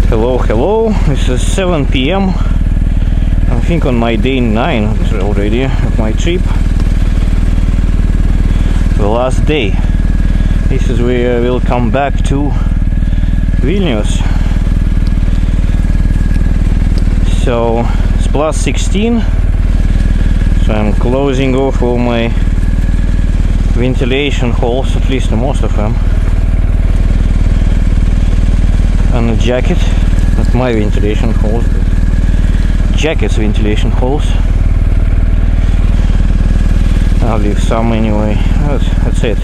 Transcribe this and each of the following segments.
Hello, hello. This is 7 p.m. I think on my day 9 already of my trip. The last day. This is where we'll come back to Vilnius. So it's plus 16. So I'm closing off all my ventilation holes, at least most of them. And a jacket, not my ventilation holes, but jacket's ventilation holes. I'll leave some anyway. That's it.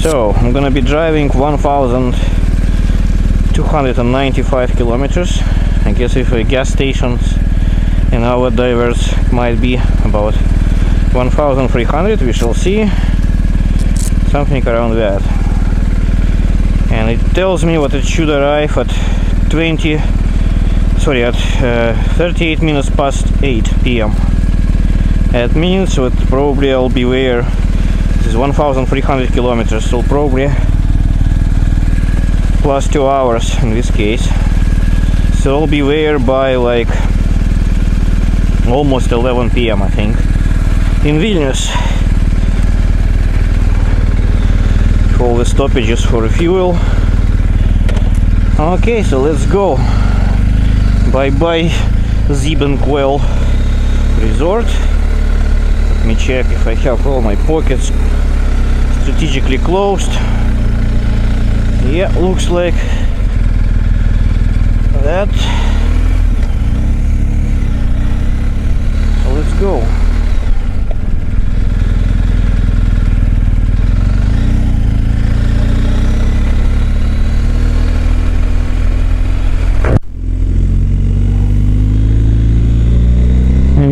So I'm gonna be driving 1,295 kilometers. I guess if gas stations in our divers might be about 1,300, we shall see. Something around that. And it tells me what it should arrive at 38 minutes past 8 p.m. That means that probably I'll be there. This is 1,300 kilometers, so probably plus 2 hours in this case. So I'll be there by like almost 11 p.m. I think in Vilnius. All the stoppages for fuel. Okay, so let's go. Bye bye Siebenquell resort. Let me check if I have all my pockets strategically closed. Yeah, looks like that. So let's go.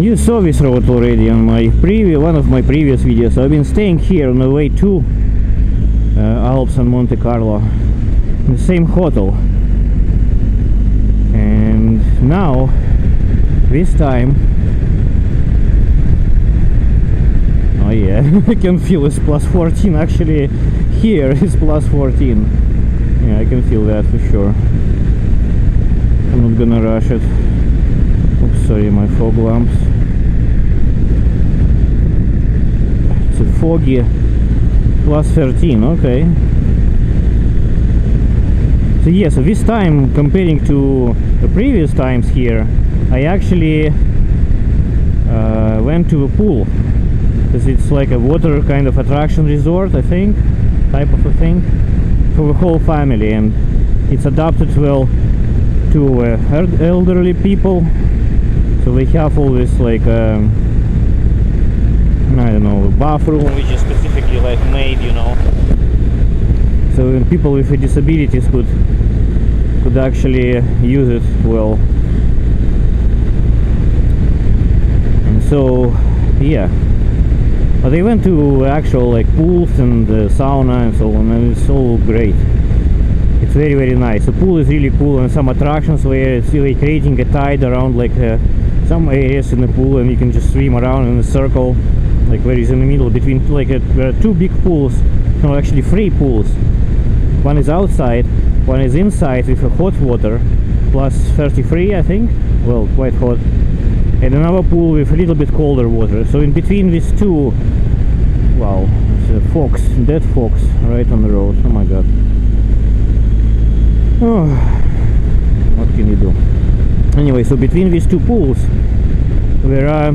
You saw this road already on my one of my previous videos. I've been staying here on the way to Alps and Monte Carlo in the same hotel, and now this time, oh yeah, I can feel it's plus 14. Actually here is plus 14. Yeah, I can feel that for sure. I'm not gonna rush it. Oops, sorry, my fog lamps. It's a foggy plus 13, okay. So yes, so this time, comparing to the previous times here, I actually went to a pool, because it's like a water kind of attraction resort, I think, type of a thing, for the whole family, and it's adapted well to elderly people. So we have all this like I don't know, bathroom which is specifically like made, you know, so people with disabilities could actually use it well. And so yeah, but they went to actual like pools and sauna and so on, and it's all great. It's very, very nice. The pool is really cool, and some attractions where it's really creating a tide around like some areas in the pool, and you can just swim around in a circle, like where is in the middle between like there are two big pools, no, actually 3 pools. One is outside, one is inside with a hot water, plus 33 I think, well, quite hot, and another pool with a little bit colder water. So in between these two, wow, there's a fox, dead fox right on the road. Oh my god. Oh, what can you do? Anyway, so between these two pools there are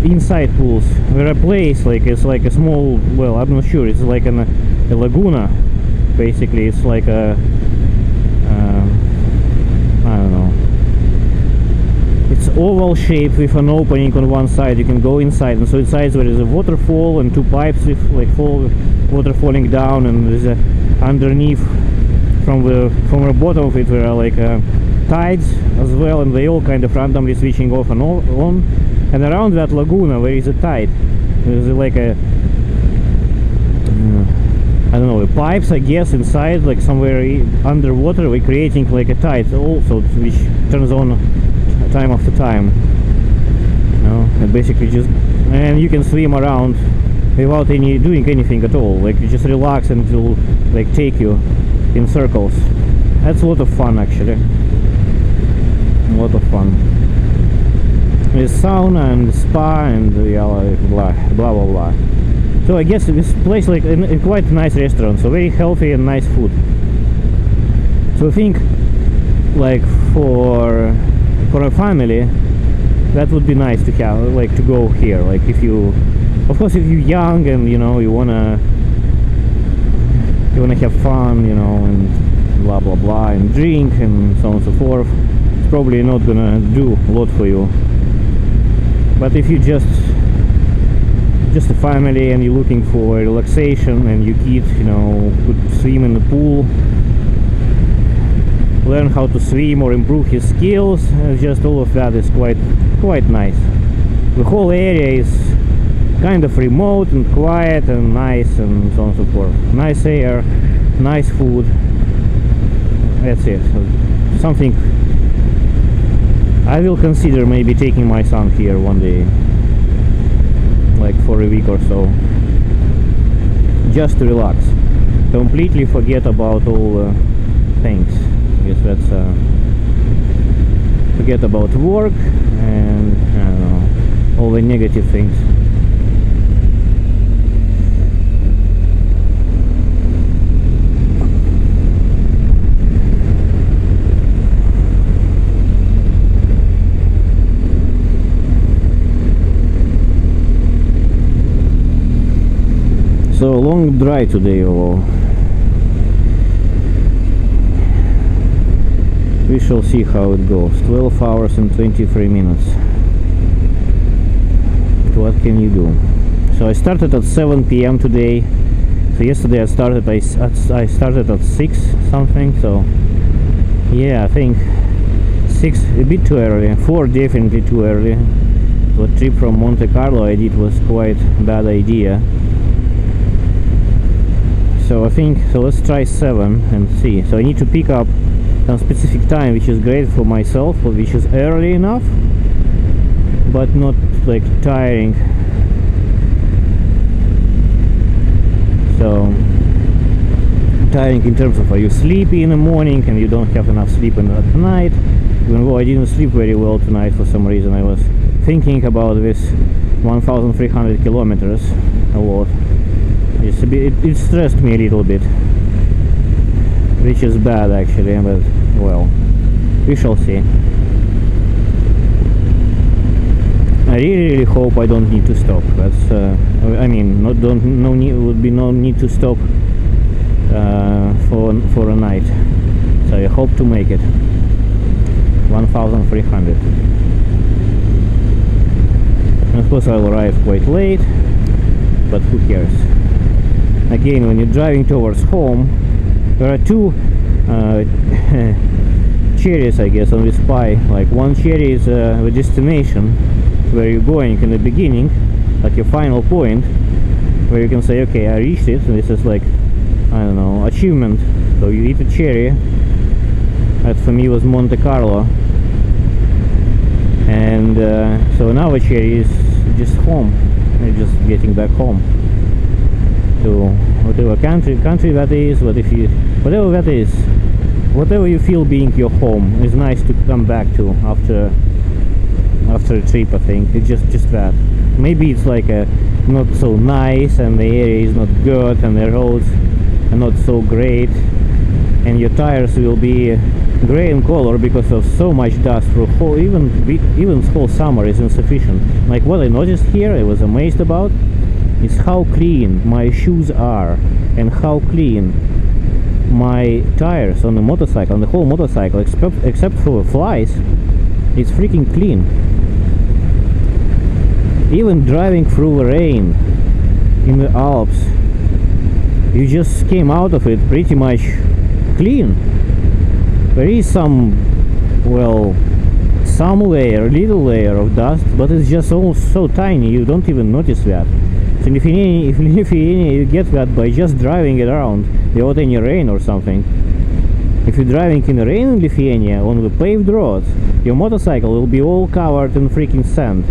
inside pools there are a place like it's like a small, well, I'm not sure, it's like a laguna basically. It's like a I don't know, it's oval shape with an opening on one side. You can go inside, and so inside there is a waterfall and 2 pipes with like water falling down, and there's a underneath from the bottom of it there are like tides as well, and they all kind of randomly switching off and on. And around that laguna there is a tide. There's like a I don't know, the pipes I guess inside, like somewhere underwater, we're creating like a tide also, which turns on time after time. You know, and basically just, and you can swim around without doing anything at all. Like you just relax and it will like take you in circles. That's a lot of fun actually. A lot of fun. With sauna and spa and yeah, like blah blah blah. So I guess this place like in quite a nice restaurant, so very healthy and nice food. So I think like for a family that would be nice to have, like to go here. Like if you, of course, if you're young and you know you wanna have fun, you know, and blah blah blah, and drink and so on and so forth, it's probably not gonna do a lot for you. But if you just a family and you're looking for relaxation and your kids, you know, could swim in the pool, learn how to swim or improve his skills, just all of that is quite nice. The whole area is kind of remote and quiet and nice and so on and so forth. Nice air, nice food. That's it. Something I will consider maybe taking my son here one day, like for a week or so, just to relax, completely forget about all things. I guess that's forget about work and I don't know, all the negative things. So long drive today, although we shall see how it goes. 12 hours and 23 minutes. What can you do? So I started at 7 p.m. today. So yesterday I started at 6 something. So yeah, I think 6 a bit too early. 4 definitely too early. The trip from Monte Carlo I did was quite bad idea. So I think, so let's try 7 and see. So I need to pick up some specific time, which is great for myself, which is early enough, but not like tiring. So tiring in terms of, are you sleepy in the morning and you don't have enough sleep at night? Even though I didn't sleep very well tonight for some reason. I was thinking about this 1,300 kilometers a lot. It's a bit, it stressed me a little bit, which is bad actually, but well, we shall see. I really hope I don't need to stop. That's I mean, would be no need to stop for a night. So I hope to make it 1,300. And of course I'll arrive quite late, but who cares? Again, when you're driving towards home, there are 2 cherries, I guess, on this pie. Like one cherry is the destination where you're going in the beginning, like your final point, where you can say, okay, I reached it. This is like, I don't know, achievement. So you eat a cherry. That for me was Monte Carlo. And so now a cherry is just home. You're just getting back home to whatever country that is. Whatever that is, whatever you feel being your home is nice to come back to after a trip. I think it's just that. Maybe it's like not so nice and the area is not good and the roads are not so great and your tires will be gray in color because of so much dust for whole, even whole summer is insufficient. Like what I noticed here, I was amazed about, is how clean my shoes are and how clean my tires on the motorcycle, on the whole motorcycle, except for flies. It's freaking clean. Even driving through the rain in the Alps, you just came out of it pretty much clean. There is some, well, some little layer of dust, but it's just all so tiny you don't even notice that. So in Lithuania you get that by just driving it around without any rain or something. If you're driving in the rain in Lithuania on the paved roads, your motorcycle will be all covered in freaking sand.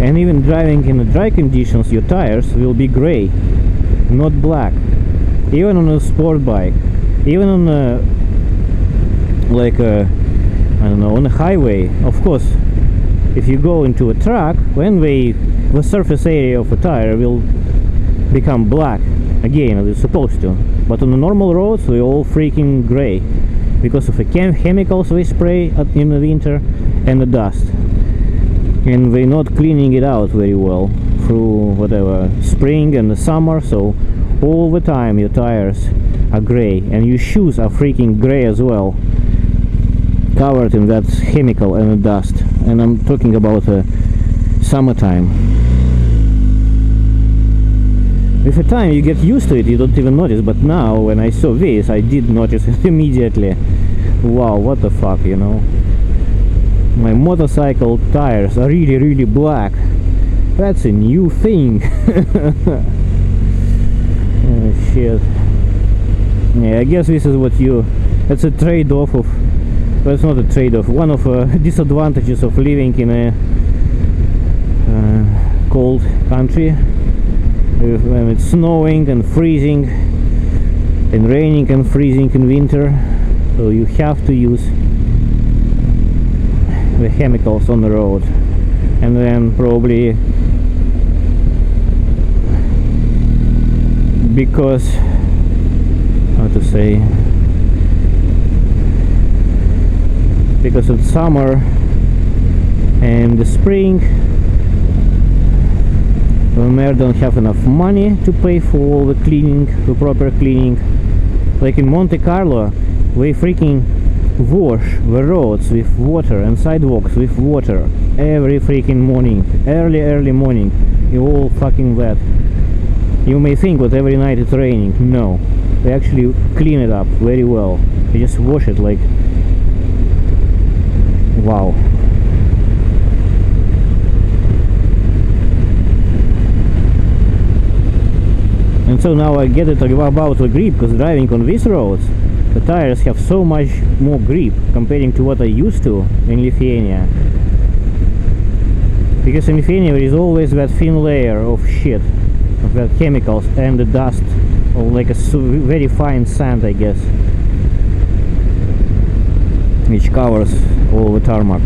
And even driving in the dry conditions, your tires will be gray, not black. even on a sport bike, even on a, like a, I don't know, on a highway. Of course, if you go into a truck, the surface area of a tire will become black again, as it's supposed to. But on the normal roads, we're all freaking gray because of the chemicals we spray in the winter and the dust, and we're not cleaning it out very well through whatever spring and the summer. So all the time your tires are gray, and your shoes are freaking gray as well, covered in that chemical and the dust. And I'm talking about summertime. With the time you get used to it, you don't even notice. But now when I saw this, I did notice it immediately. Wow, what the fuck, you know. My motorcycle tires are really black. That's a new thing. Oh, shit. Yeah, I guess this is what that's a trade-off of, well, it's not a trade-off, one of disadvantages of living in a cold country, when it's snowing and freezing and raining and freezing in winter. So you have to use the chemicals on the road, and then probably because, how to say, because it's summer and the spring, the mayor don't have enough money to pay for all the cleaning, the proper cleaning. Like in Monte Carlo, we freaking wash the roads with water and sidewalks with water every freaking morning, early morning. You're all fucking wet. You may think that every night it's raining. No, they actually clean it up very well. They just wash it like, wow. And so now I get it about the grip, because driving on these roads, the tires have so much more grip comparing to what I used to in Lithuania. Because in Lithuania there is always that thin layer of shit, of that chemicals and the dust, or like a very fine sand, I guess, which covers all the tarmac.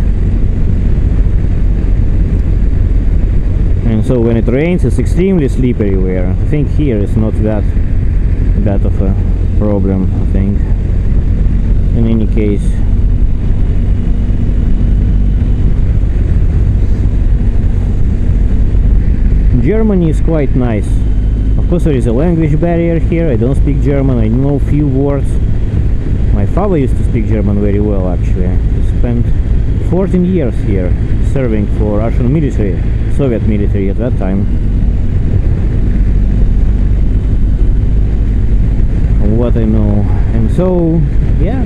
And so when it rains, it's extremely slippery where I think here it's not that bad of a problem, I think. In any case, Germany is quite nice. Of course there is a language barrier here. I don't speak German, I know few words. My father used to speak German very well, actually. He spent 14 years here serving for Russian military, Soviet military at that time. What I know. And so, yeah,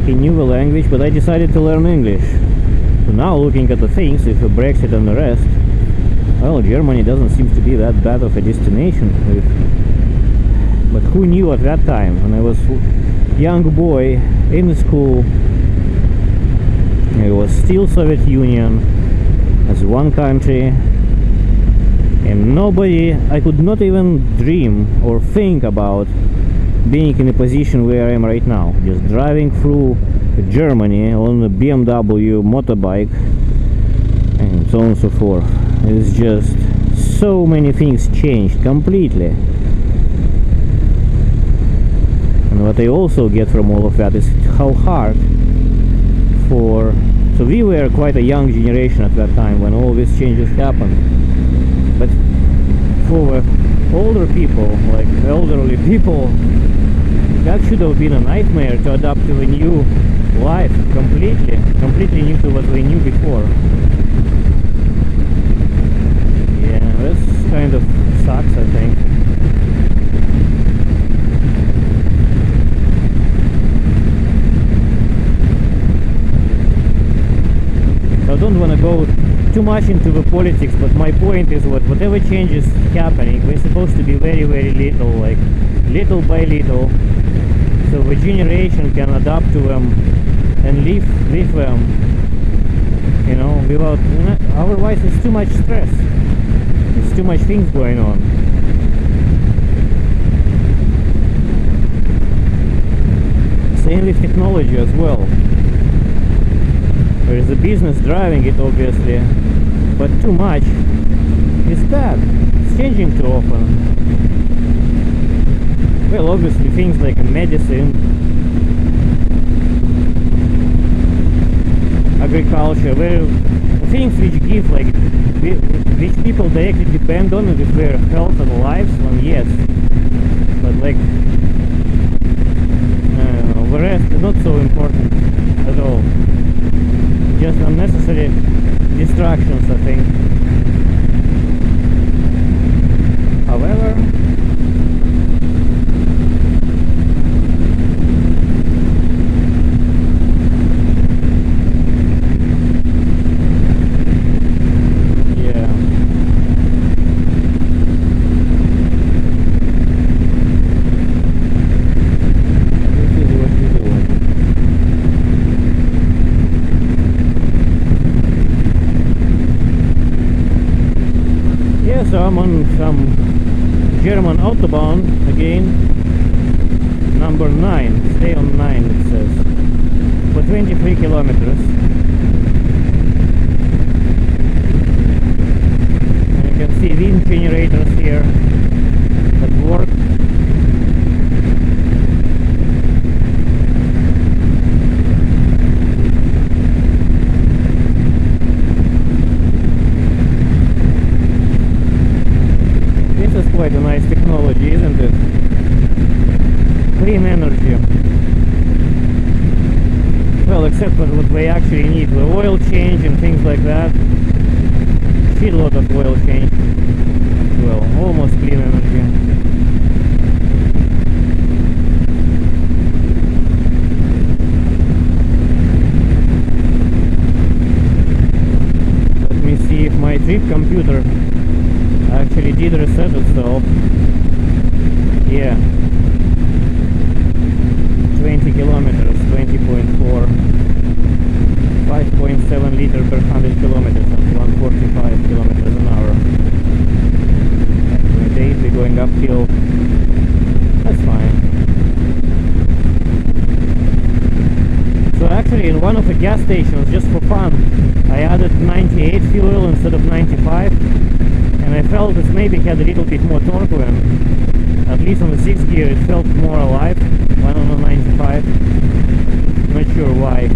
he knew the language, but I decided to learn English. So now, looking at the things, with the Brexit and the rest, well, Germany doesn't seem to be that bad of a destination. But who knew at that time, when I was a young boy in school, it was still Soviet Union as one country, and nobody, I could not even dream or think about being in a position where I am right now, just driving through Germany on a BMW motorbike and so on and so forth. It's just so many things changed completely. And what I also get from all of that is how hard for, so we were quite a young generation at that time when all these changes happened, but for older people, like elderly people, that should have been a nightmare to adapt to a new life, completely new to what we knew before. Yeah, this kind of sucks, I think. I don't want to go too much into the politics, but my point is whatever changes happening, we're supposed to be very little, like little by little, so the generation can adapt to them and live with them, you know, without, otherwise it's too much stress, it's too much things going on. same with technology as well. There is a business driving it, obviously, but too much is bad. It's changing too often. Well, obviously things like medicine, agriculture, well, things which give, like, which people directly depend on with their health and lives, well, yes. But like, the rest is not so important at all. Just unnecessary distractions, I think. However, so I'm on some German Autobahn again, number 9, stay on 9 it says, for 23 kilometers. And you can see wind generators here at work. Quite a nice technology, isn't it? Clean energy. Well, except for what we actually need, the oil change and things like that. Shitload of oil change. Well, almost clean energy. Let me see if my trip computer actually did reset itself. Yeah, 20 kilometers, 20.4, 5.7 liter per 100 kilometers at 145 kilometers an hour. At 28, we're going uphill. That's fine. So actually in one of the gas stations, just for fun, I added 98 fuel instead of 95. And I felt it maybe had a little bit more torque when, at least on the 6th gear, it felt more alive than on the 95. Not sure why.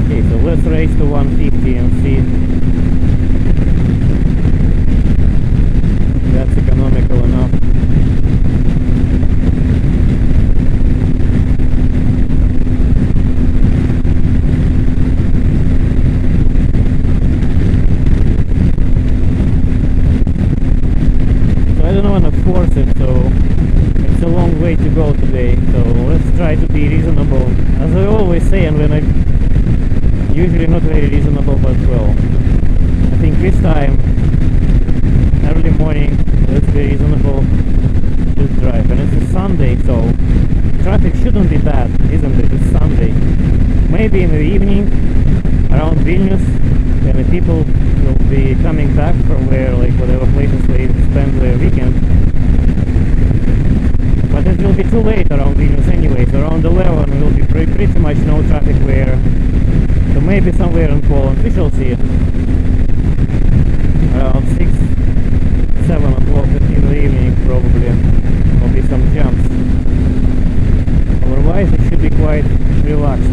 Okay, so let's race to 150 and see if that's economical enough. Force it, so it's a long way to go today, so let's try to be reasonable, as I always say, and when I usually not very reasonable, but well, I think this time early morning, let's be reasonable, just drive. And it's a Sunday, so traffic shouldn't be bad, isn't it? It's Sunday. Maybe in the evening around Vilnius, when the people will be coming back from where, like, whatever places they spend their weekend. But it will be too late around Vilnius anyways. Around 11 will be pretty much no traffic there. So maybe somewhere in Poland, we shall see. Around 6, 7 o'clock in the evening probably will be some jumps. Otherwise it should be quite relaxed.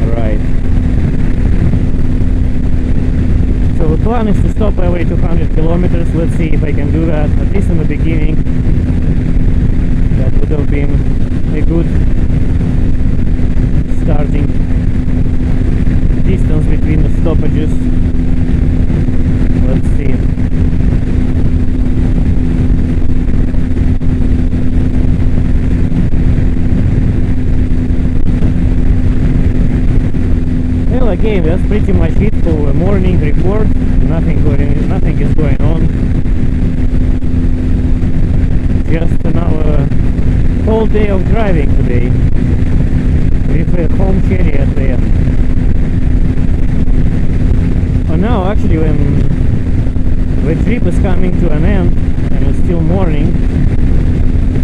Alright. So the plan is to stop every 200 kilometers. Let's see if I can do that, at least in the beginning. That would have been a good starting distance between the stoppages. Let's see. Well, again, that's pretty much it for a morning report. Nothing is going on. Just another whole day of driving today. with a home cherry at the end. Oh, now actually when the trip is coming to an end and it's still morning,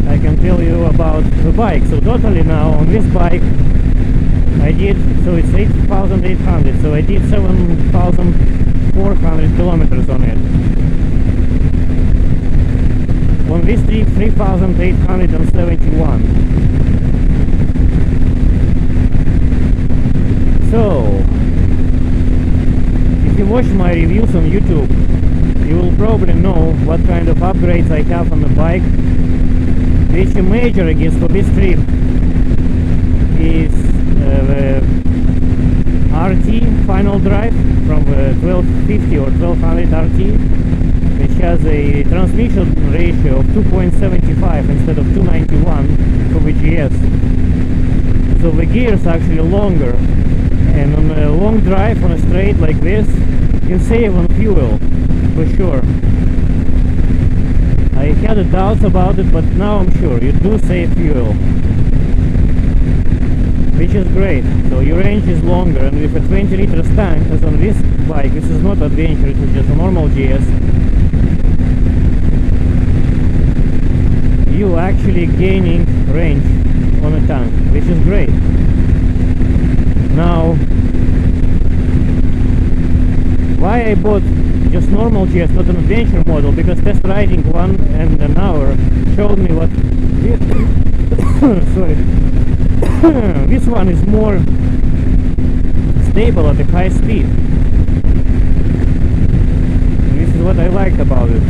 I can tell you about the bike. So totally now on this bike I did, so it's 8,800, so I did 7,400 kilometers on it. On this trip 3,871. So if you watch my reviews on YouTube, you will probably know what kind of upgrades I have on the bike. Which major, I guess, for this trip is the RT final drive from 1250 or 1200 RT, which has a transmission ratio of 2.75 instead of 291 for the GS. So the gears are actually longer, and on a long drive on a straight like this, you save on fuel for sure. I had doubts about it, but now I'm sure you do save fuel, which is great. So your range is longer, and with a 20 liters tank, as on this bike, this is not adventure, it is just a normal GS, you actually gaining range on a tank, which is great. Now, why I bought just normal GS, not an adventure model? Because test riding 1 hour showed me what this sorry this one is more stable at a high speed. And this is what I liked about it.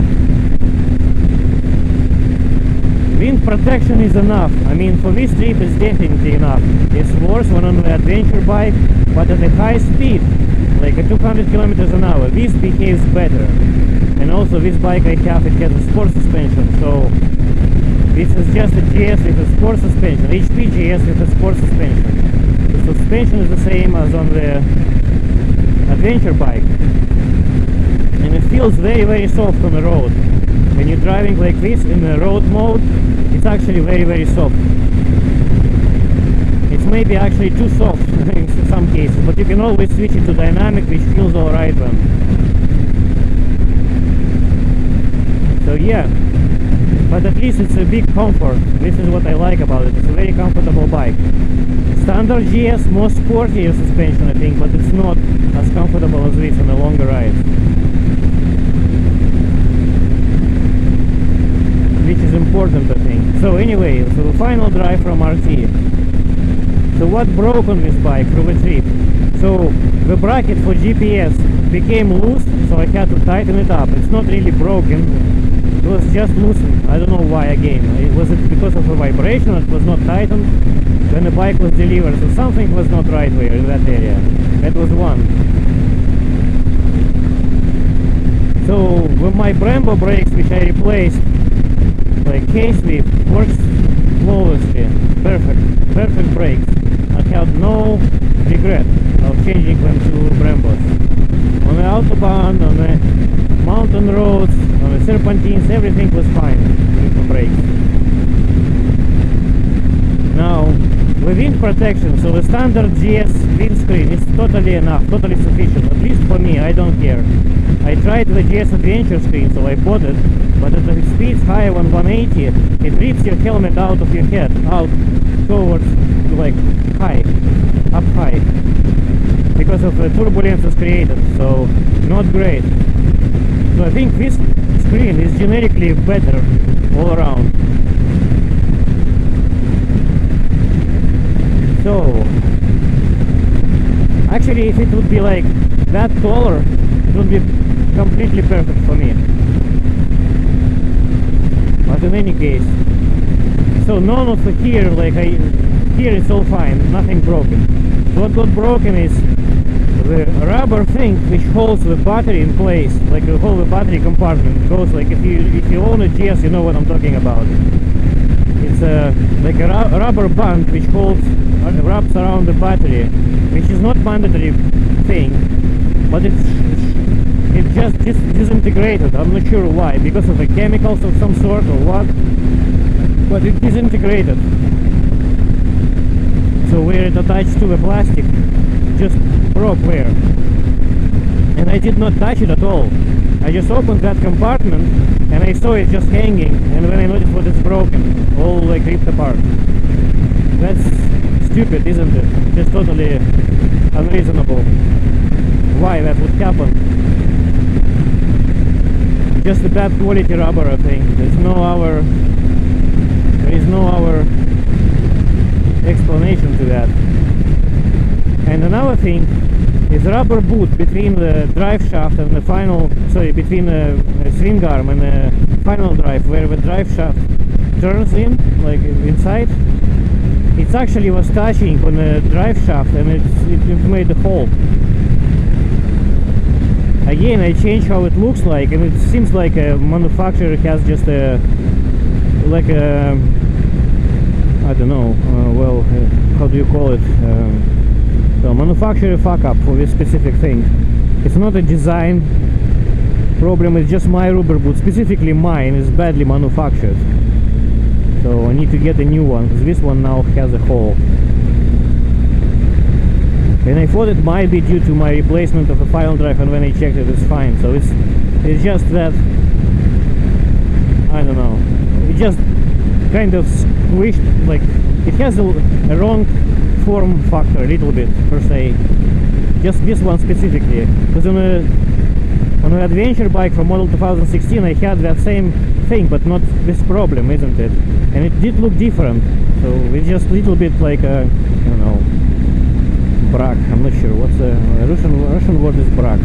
Wind protection is enough. I mean, for this trip it's definitely enough. It's worse when on the adventure bike, but at a high speed, like a 200 kilometers an hour, this behaves better. And also this bike I have, it has a sport suspension, so this is just a GS with a sport suspension, HP GS with a sport suspension. The suspension is the same as on the adventure bike, and it feels very, very soft on the road. When you're driving like this in the road mode, it's actually very, very soft. It's maybe actually too soft in some cases, but you can always switch it to dynamic, which feels alright then. So yeah, but at least it's a big comfort. This is what I like about it. It's a very comfortable bike. Standard GS, more sportier suspension I think, but it's not as comfortable as this on a longer ride, which is important I think. So anyway, so the final drive from RT. So what broke on this bike through the trip? So the bracket for GPS became loose, so I had to tighten it up. It's not really broken, it was just loosened. I don't know why again. Was it because of a vibration? It was not tightened when the bike was delivered, so something was not right there in that area. That was one. So with my Brembo brakes, which I replaced, like K-Swift, works flawlessly. Perfect brakes. I had no regret of changing them to Brembos. On the Autobahn, on the mountain roads, on the serpentines, everything was fine with the brakes. Now, the wind protection, so the standard GS windscreen is totally enough, totally sufficient, at least for me, I don't care. I tried the GS Adventure screen, so I bought it, but at the speeds higher than 180, it rips your helmet out of your head, out towards, like, up high, because of the turbulences created, so not great. So I think this screen is generically better all around. So actually, if it would be like that taller, it would be completely perfect for me. But in any case, so none of the here, like here it's all fine, nothing broken. So what got broken is the rubber thing which holds the battery in place, like the whole battery compartment. It goes like, if you own a GS, you know what I'm talking about. It's like a rubber band which wraps around the battery, which is not mandatory thing, but it just disintegrated. I'm not sure why, because of the chemicals of some sort or what, but it disintegrated. So where it attached to the plastic just broke there. And I did not touch it at all. I just opened that compartment and I saw it just hanging, and when I noticed what it's broken, all like ripped apart. That's stupid, isn't it? Just totally unreasonable. Why that would happen? Just a bad quality rubber, I think. There is no other explanation to that. And another thing is rubber boot between the drive shaft and the between the swing arm and the final drive, where the drive shaft turns in, like inside. It actually was touching on the drive shaft, and it made a hole. Again, I changed how it looks like, and it seems like a manufacturer has just I don't know, how do you call it? So manufacturer fuck up for this specific thing. It's not a design problem, it's just my rubber boot, specifically mine, is badly manufactured. So I need to get a new one, because this one now has a hole. And I thought it might be due to my replacement of a final drive, and when I checked it, it's fine. So it's just that, I don't know, it just kind of squished, like it has a wrong form factor a little bit per se, just this one specifically, because on an adventure bike from model 2016 I had that same thing, but not this problem, isn't it? And it did look different, so it's just a little bit like a, I don't know, brag. I'm not sure what's the Russian word is brag.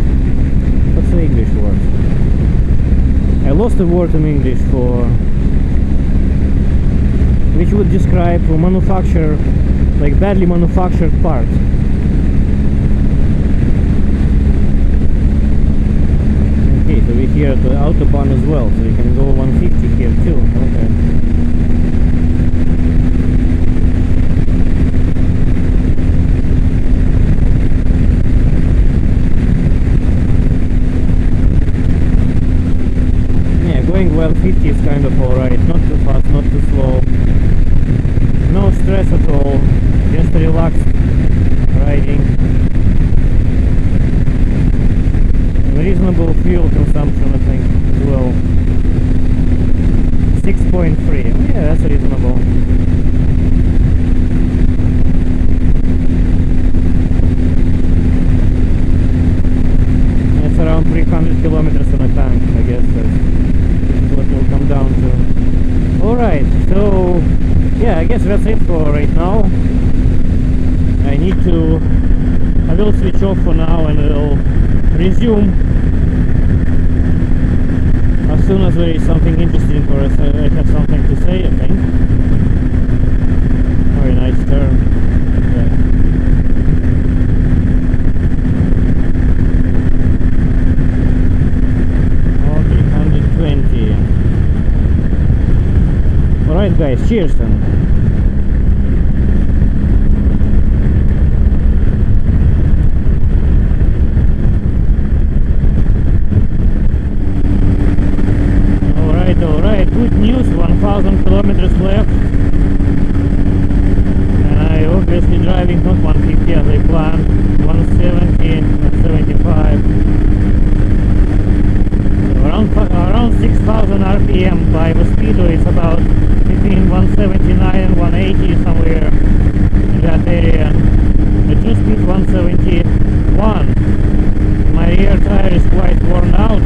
What's the English word? I lost the word in English for which would describe a manufacturer, like badly manufactured part. Okay, so we're here at the Autobahn as well, so we can go 150 here too. Okay. Yeah, going 150 is kind of alright, not too fast, not too slow. No stress at all, just relaxed riding. Reasonable fuel consumption, I think, as well. 6.3, yeah, that's reasonable. It's around 300 kilometers on a tank, I guess. This is what it will come down to. Alright, so yeah, I guess that's it for right now. I will switch off for now and I'll resume as soon as there is something interesting for us. I have something to say, I think. Very nice turn. Okay. Okay, 120. Alright guys, cheers then. Alright, good news, 1000 kilometers left. And I obviously driving not 150 as I planned, 170 and 75. So around 6000 RPM by the speedo is about between 179 and 180 somewhere in that area. The two speed 171. My rear tire is quite worn out.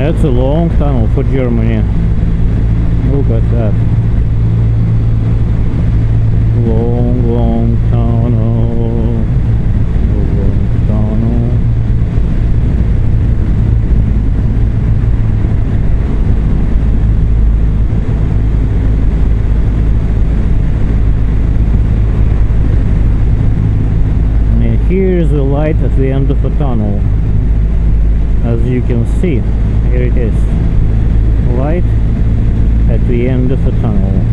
That's a long tunnel for Germany. Look at that. Long tunnel. Long tunnel. And here's the light at the end of the tunnel. As you can see, here it is. Light at the end of the tunnel.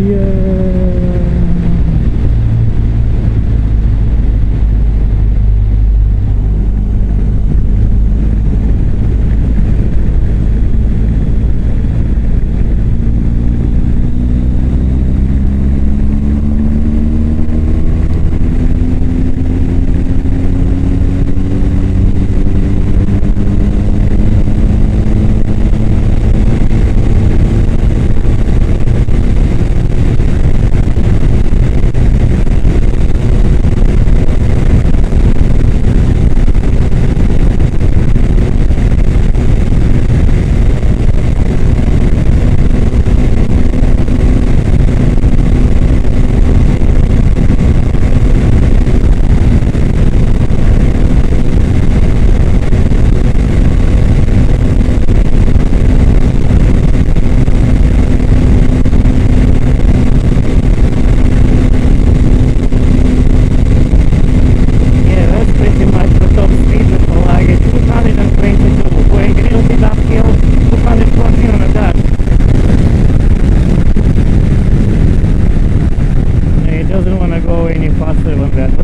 Yeah.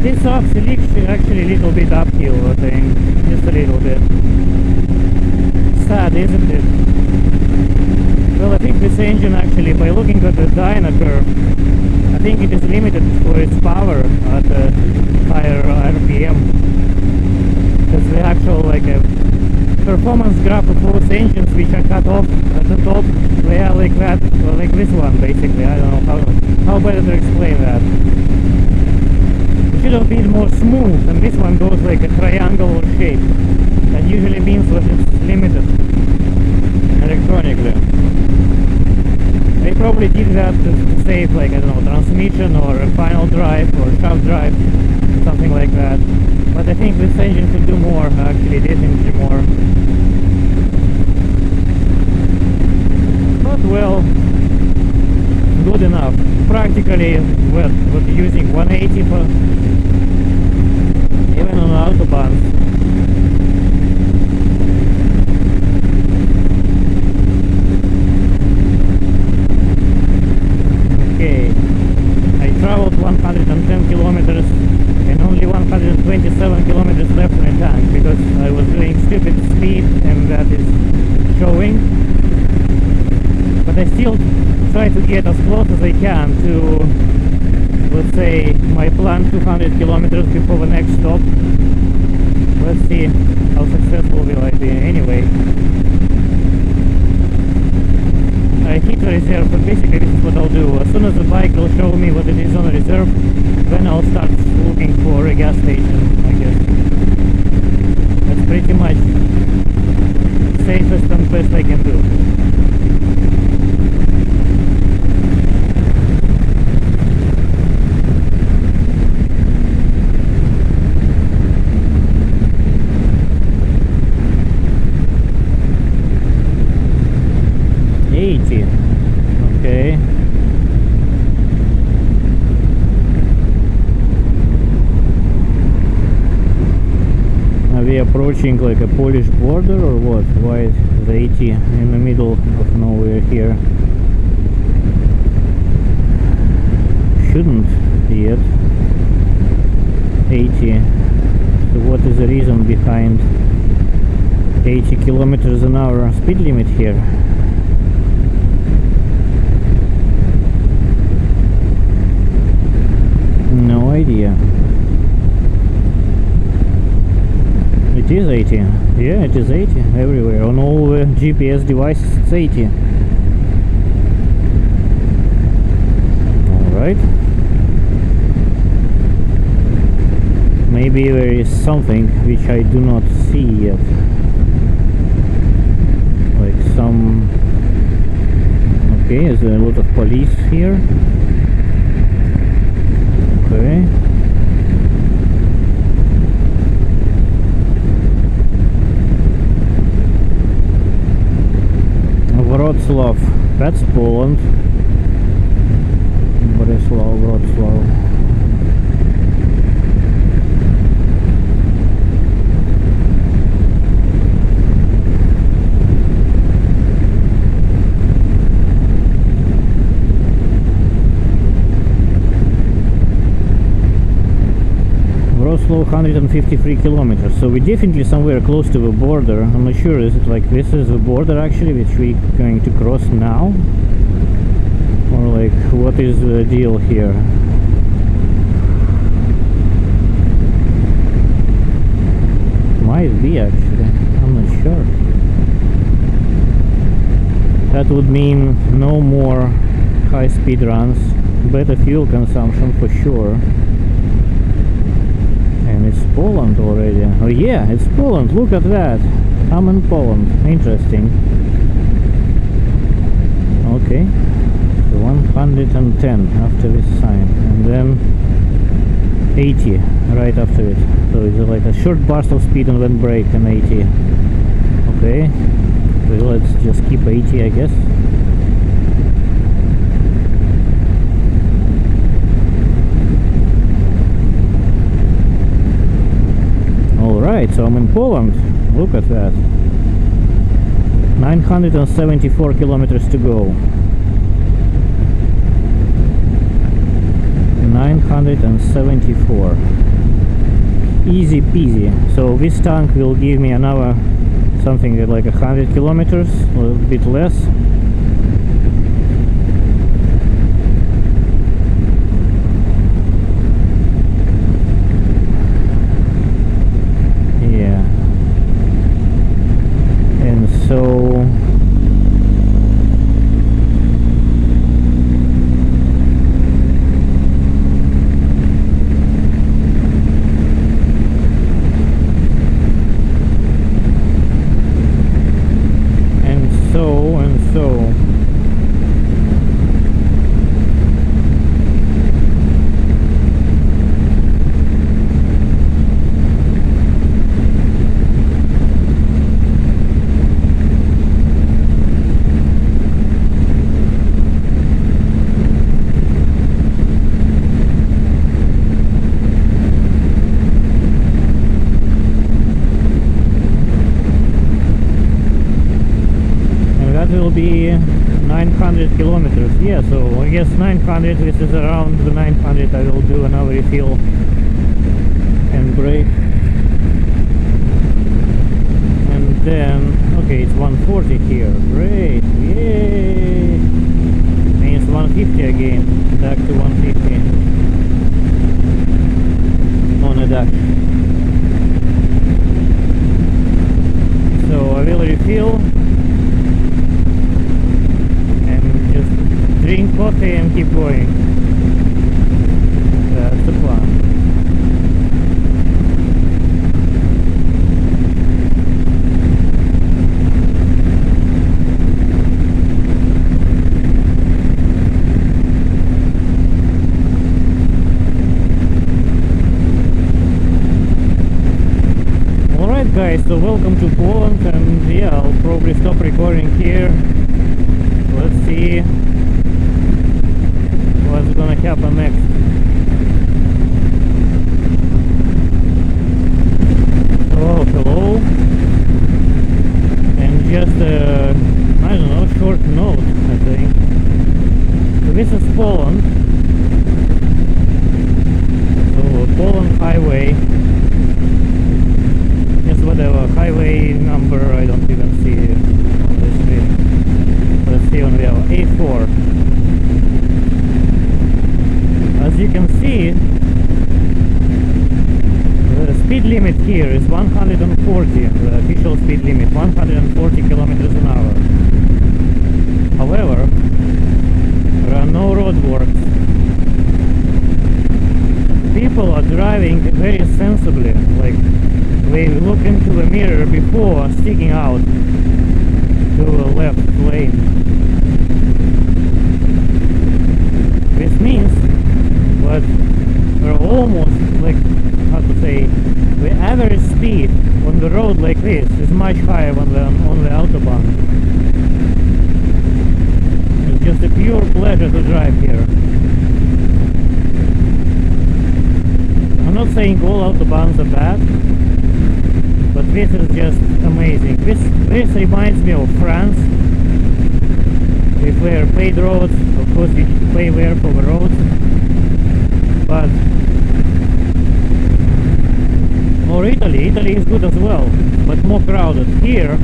This actually a little bit uphill, I think, just a little bit. Sad, isn't it? Well, I think this engine actually, by looking at the dyno curve, I think it is limited for its power at a higher RPM. Because the actual performance graph of both engines, which are cut off at the top, they are like that, well, like this one basically. I don't know how better to explain that. Should have been more smooth, and this one goes like a triangular shape. That usually means that it's limited electronically. They probably did that to save, like, I don't know, transmission or a final drive or shaft drive, something like that. But I think this engine could do more, actually, definitely more. But well, good enough. Practically, we're using 180 for even on autobahns. Okay, I traveled 110 kilometers and only 127 kilometers left in the tank because I was doing stupid speed and that is showing. But I still try to get as close as I can to, let's say, my planned 200 kilometers before the next stop. Let's see how successful will I be. Anyway, I hit the reserve, but basically this is what I'll do. As soon as the bike will show me what it is on the reserve, then I'll start looking for a gas station, I guess. That's pretty much safest and best I can do. Okay. Are we approaching like a Polish border or what? Why is the 80 in the middle of nowhere here? Shouldn't yet. 80. So what is the reason behind 80 kilometers an hour speed limit here? No idea. It is 80. Yeah, it is 80 everywhere. On all the GPS devices it's 80. Alright. Maybe there is something which I do not see yet. some... Okay, there's a lot of police here. Okay. Wrocław, that's Poland. Breslau, Wrocław. Wrocław 153 kilometers, so we're definitely somewhere close to the border. I'm not sure, is it like this is the border actually which we're going to cross now? Or like what is the deal here? Might be actually, I'm not sure. That would mean no more high speed runs, better fuel consumption for sure. And it's Poland already. Oh yeah, it's Poland, look at that. I'm in Poland, interesting. Okay, so 110 after this sign, and then 80 right after it. So it's like a short burst of speed and then brake and 80. Okay, so let's just keep 80 I guess. Alright, so I'm in Poland. Look at that. 974 kilometers to go. 974. Easy peasy. So this tank will give me another something like 100 kilometers, a little bit less. So will be 900 kilometers. Yeah, so I guess 900, this is around the 900. I will do another refill and brake, and then okay, it's 140 here. Great, yay! Means 150 again, back to 150 on a dash. So I will refill, drink coffee and keep going. That's the plan. Alright guys, so welcome to Poland, and yeah, I'll probably stop recording here. Let's see what's gonna happen next. Oh, hello. And just a, I don't know, short note, I think. So this is Poland. So Poland highway. Just whatever, highway number, I don't even see on the screen. Let's see on the A4. As you can see, the speed limit here is 140, the official speed limit, 140 kilometers an hour. However, there are no roadworks. People are driving very sensibly, like they look into the mirror before sticking out to a left lane. This means that we're almost like, how to say, the average speed on the road like this is much higher than on the autobahn. It's just a pure pleasure to drive here. I'm not saying all autobahns are bad, but this is just amazing. This reminds me of France. If there are paid roads, of course you pay there for the roads, but or Italy is good as well, but more crowded. Here,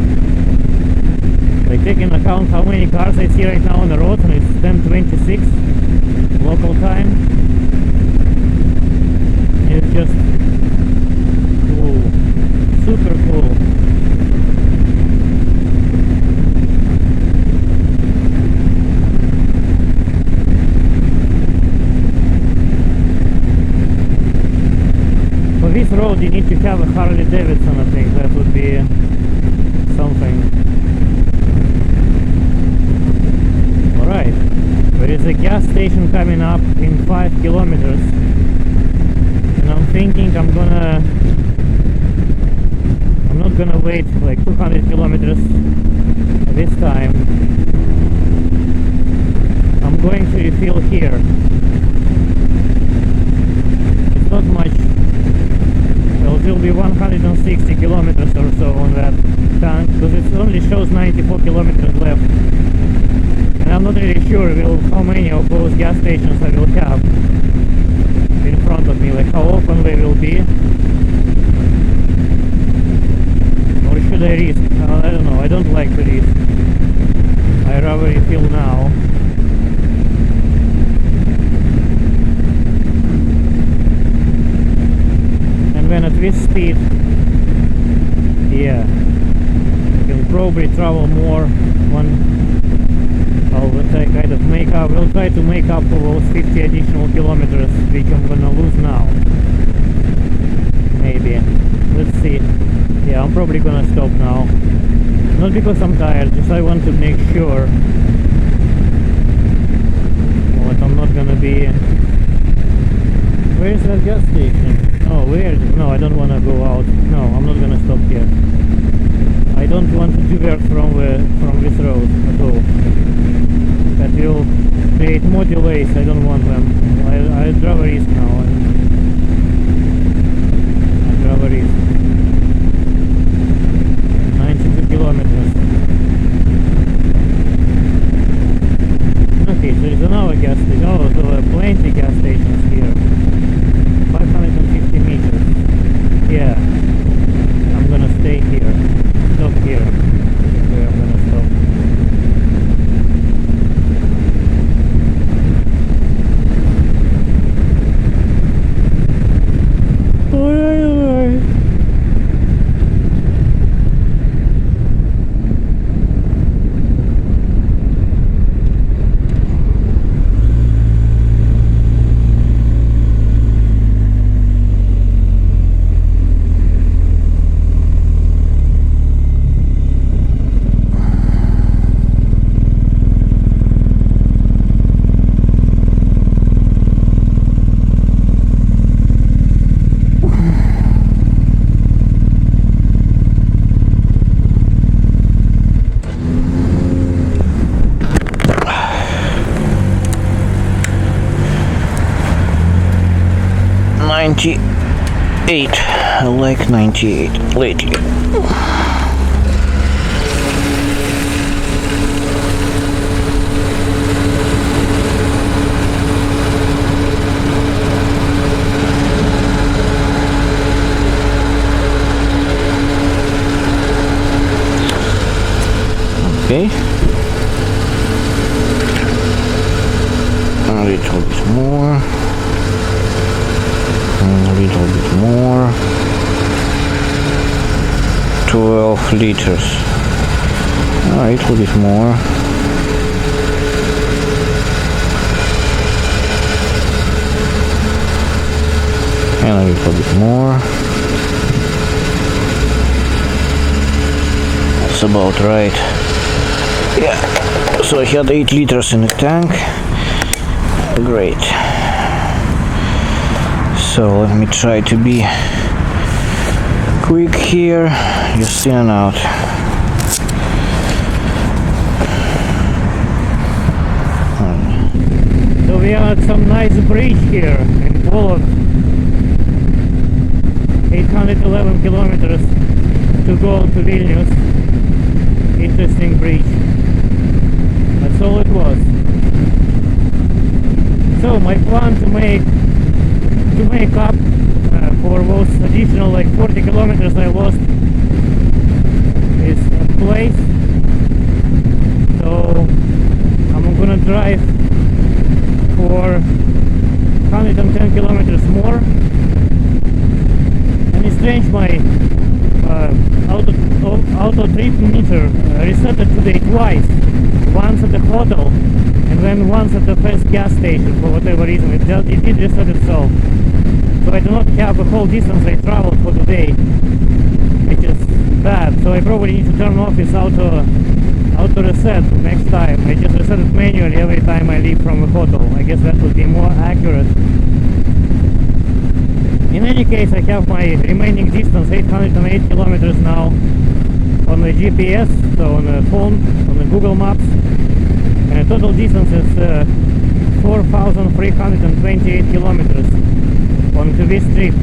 like taking account how many cars I see right now on the road, and it's 10:26 local time. It's just cool, super cool. For this road you need to have a Harley Davidson, I think. That would be something. Alright, there is a gas station coming up in 5 kilometers, and I'm thinking I'm not gonna wait like 200 kilometers this time. I'm going to refill here. It's not much. It will be 160 kilometers or so on that tank, because it only shows 94 kilometers left. And I'm not really sure how many of those gas stations I will have in front of me, like how often they will be. Or should I risk? I don't know, I don't like to risk. I rather refill now. And then at this speed, yeah, you can probably travel more when I'll kind of make up. We'll try to make up for those 50 additional kilometers which I'm gonna lose now. Maybe. Let's see. Yeah, I'm probably gonna stop now. Not because I'm tired, just I want to make sure that I'm not gonna be... Where is that gas station? Oh, where? No, I don't want to go out. No, I'm not gonna stop here. I don't want to divert from this road at all. That will create more delays. I don't want them. I'd rather risk now. I'd rather risk. 92 kilometers. Okay, so there's another gas station. Oh, so there are plenty gas stations here. 550 meters. Yeah. I'm gonna stay here. Stop here. Where I'm gonna stop. Alright. 98. I like 98 lately. Okay. A little bit more. A little bit more. 12 liters. A little bit more. And a little bit more. That's about right. Yeah, so I had 8 liters in the tank. Great. So let me try to be quick here, just in and out. So we are at some nice bridge here in Poland. 811 kilometers to go to Vilnius. Interesting bridge. That's all it was. So my plan to make up for those additional like 40 kilometers I lost is a place. So I'm gonna drive for 110 kilometers more. And it's strange, my auto trip meter resetted today twice. Once at the hotel and then once at the first gas station for whatever reason. It did reset itself. So I do not have the whole distance I traveled for today, which is bad. So I probably need to turn off this auto reset next time. I just reset it manually every time I leave from the hotel. I guess that would be more accurate. In any case, I have my remaining distance, 808 kilometers now, on the GPS, so on the phone, on the Google Maps, and the total distance is 4,328 kilometers onto this trip.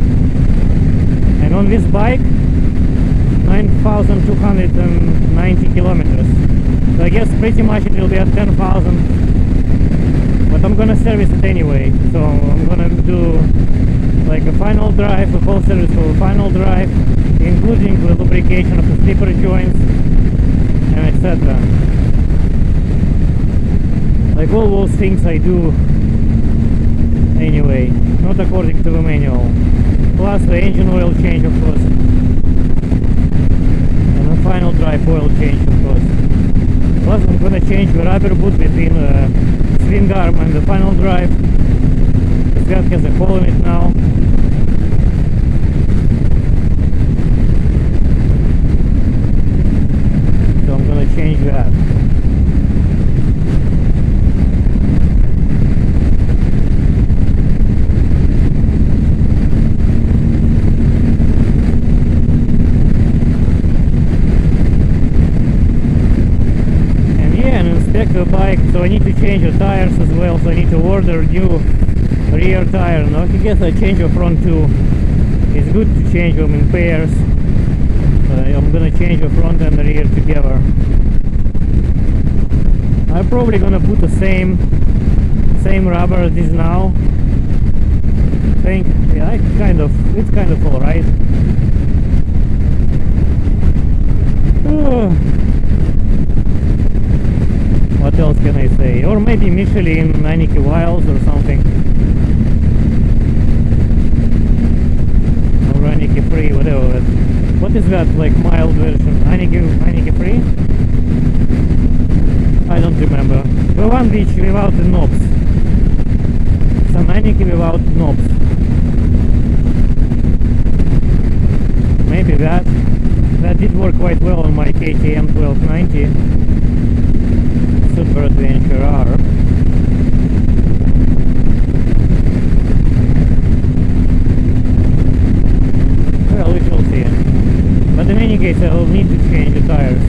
And on this bike, 9,290 kilometers. So I guess pretty much it will be at 10,000, but I'm gonna service it anyway. So I'm gonna do like a final drive, a full service for a final drive, including the lubrication of the slipper joints and etc. Like all those things I do anyway, not according to the manual. Plus the engine oil change, of course, and the final drive oil change, of course. Plus I'm gonna change the rubber boot between the swing arm and the final drive. That has a hole in it now. So I'm gonna change that. And yeah, and inspect the bike. So I need to change the tires as well. So I need to order new rear tire. Now I guess I change the front too. It's good to change them in pairs. I'm gonna change the front and the rear together. I'm probably gonna put the same rubber as this now. I think, yeah, it's kind of alright. What else can I say? Or maybe Michelin Heineke Wiles or something. Heineke free, whatever. What is that, like mild version? Heineke free? I don't remember. The one which without the knobs. Some Heineke without knobs. Maybe that did work quite well on my KTM 1290 Super Adventure R. Well, we shall see. But in any case, I will need to change the tires.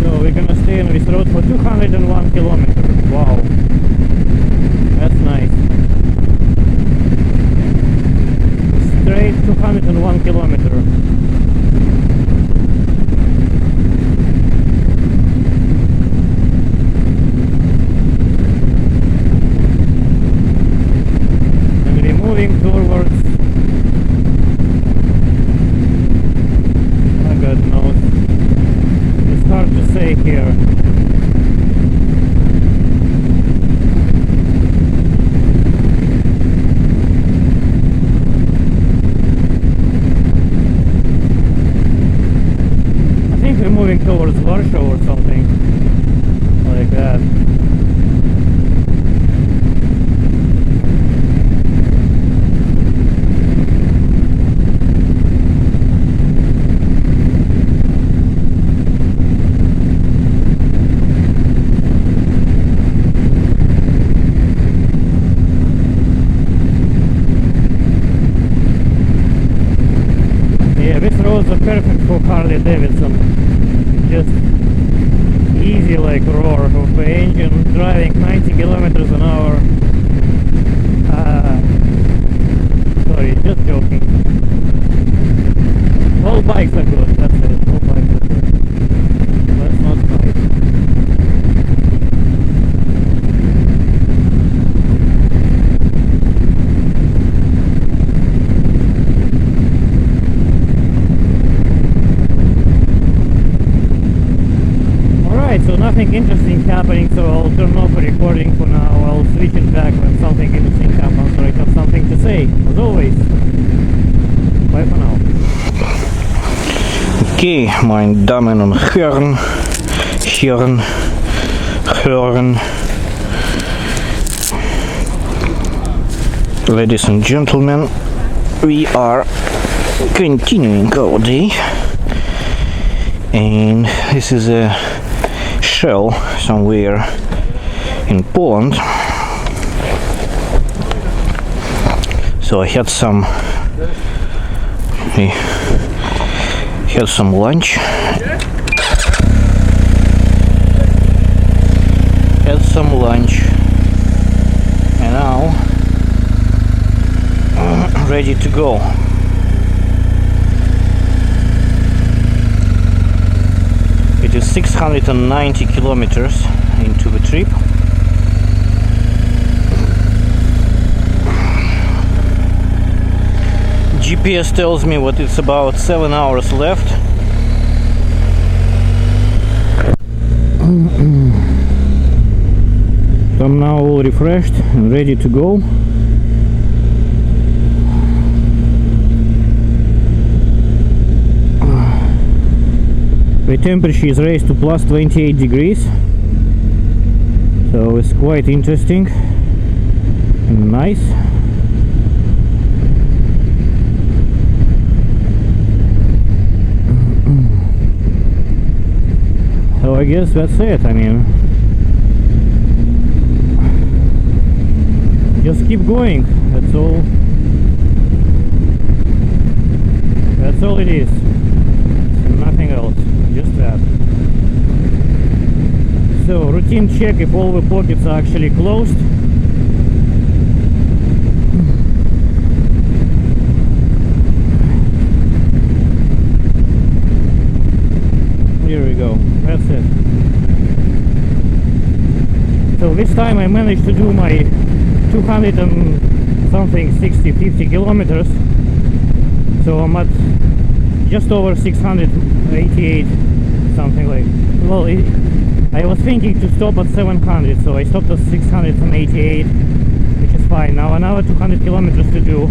So we're gonna stay on this road for 201 kilometers. Wow. That's nice. Straight 201 kilometers. And we're moving towards, oh God knows. It's hard to say here. show or something like that. Roads are perfect for Harley Davidson. Just easy like roar of the engine, driving 90 kilometers an hour. Sorry, just joking. All bikes are good, that's it. All bikes are good. Let's not fight. So nothing interesting happening, so I'll turn off the recording for now. I'll switch it back when something interesting happens, so I have something to say, as always. Bye for now. Okay, meine Damen und Herren, ladies and gentlemen, we are continuing our day, and this is a shell somewhere in Poland. So I had some lunch. And now ready to go. It is 690 kilometers into the trip. GPS tells me what it's about 7 hours left. So I'm now all refreshed and ready to go. The temperature is raised to plus 28 degrees, so it's quite interesting and nice. So I guess that's it. I mean, just keep going. That's all. That's all it is. Nothing else. Just that. So routine check if all the pockets are actually closed. Here we go. That's it. So this time I managed to do my 200 and something 50 kilometers. So I'm at just over 688, something like. Well, I was thinking to stop at 700, so I stopped at 688, which is fine. Now another 200 kilometers to do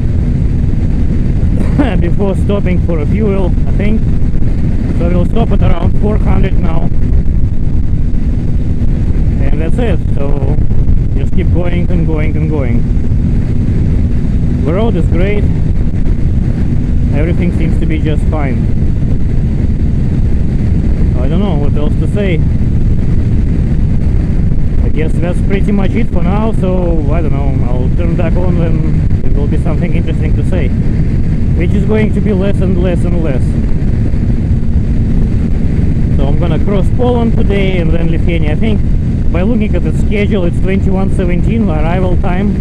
before stopping for a fuel, I think. So we'll stop at around 400 now, and that's it. So just keep going and going and going. The road is great. Everything seems to be just fine. I don't know what else to say. I guess that's pretty much it for now, so I don't know, I'll turn back on when there will be something interesting to say, which is going to be less and less and less. So I'm gonna cross Poland today and then Lithuania. I think by looking at the schedule it's 21:17 arrival time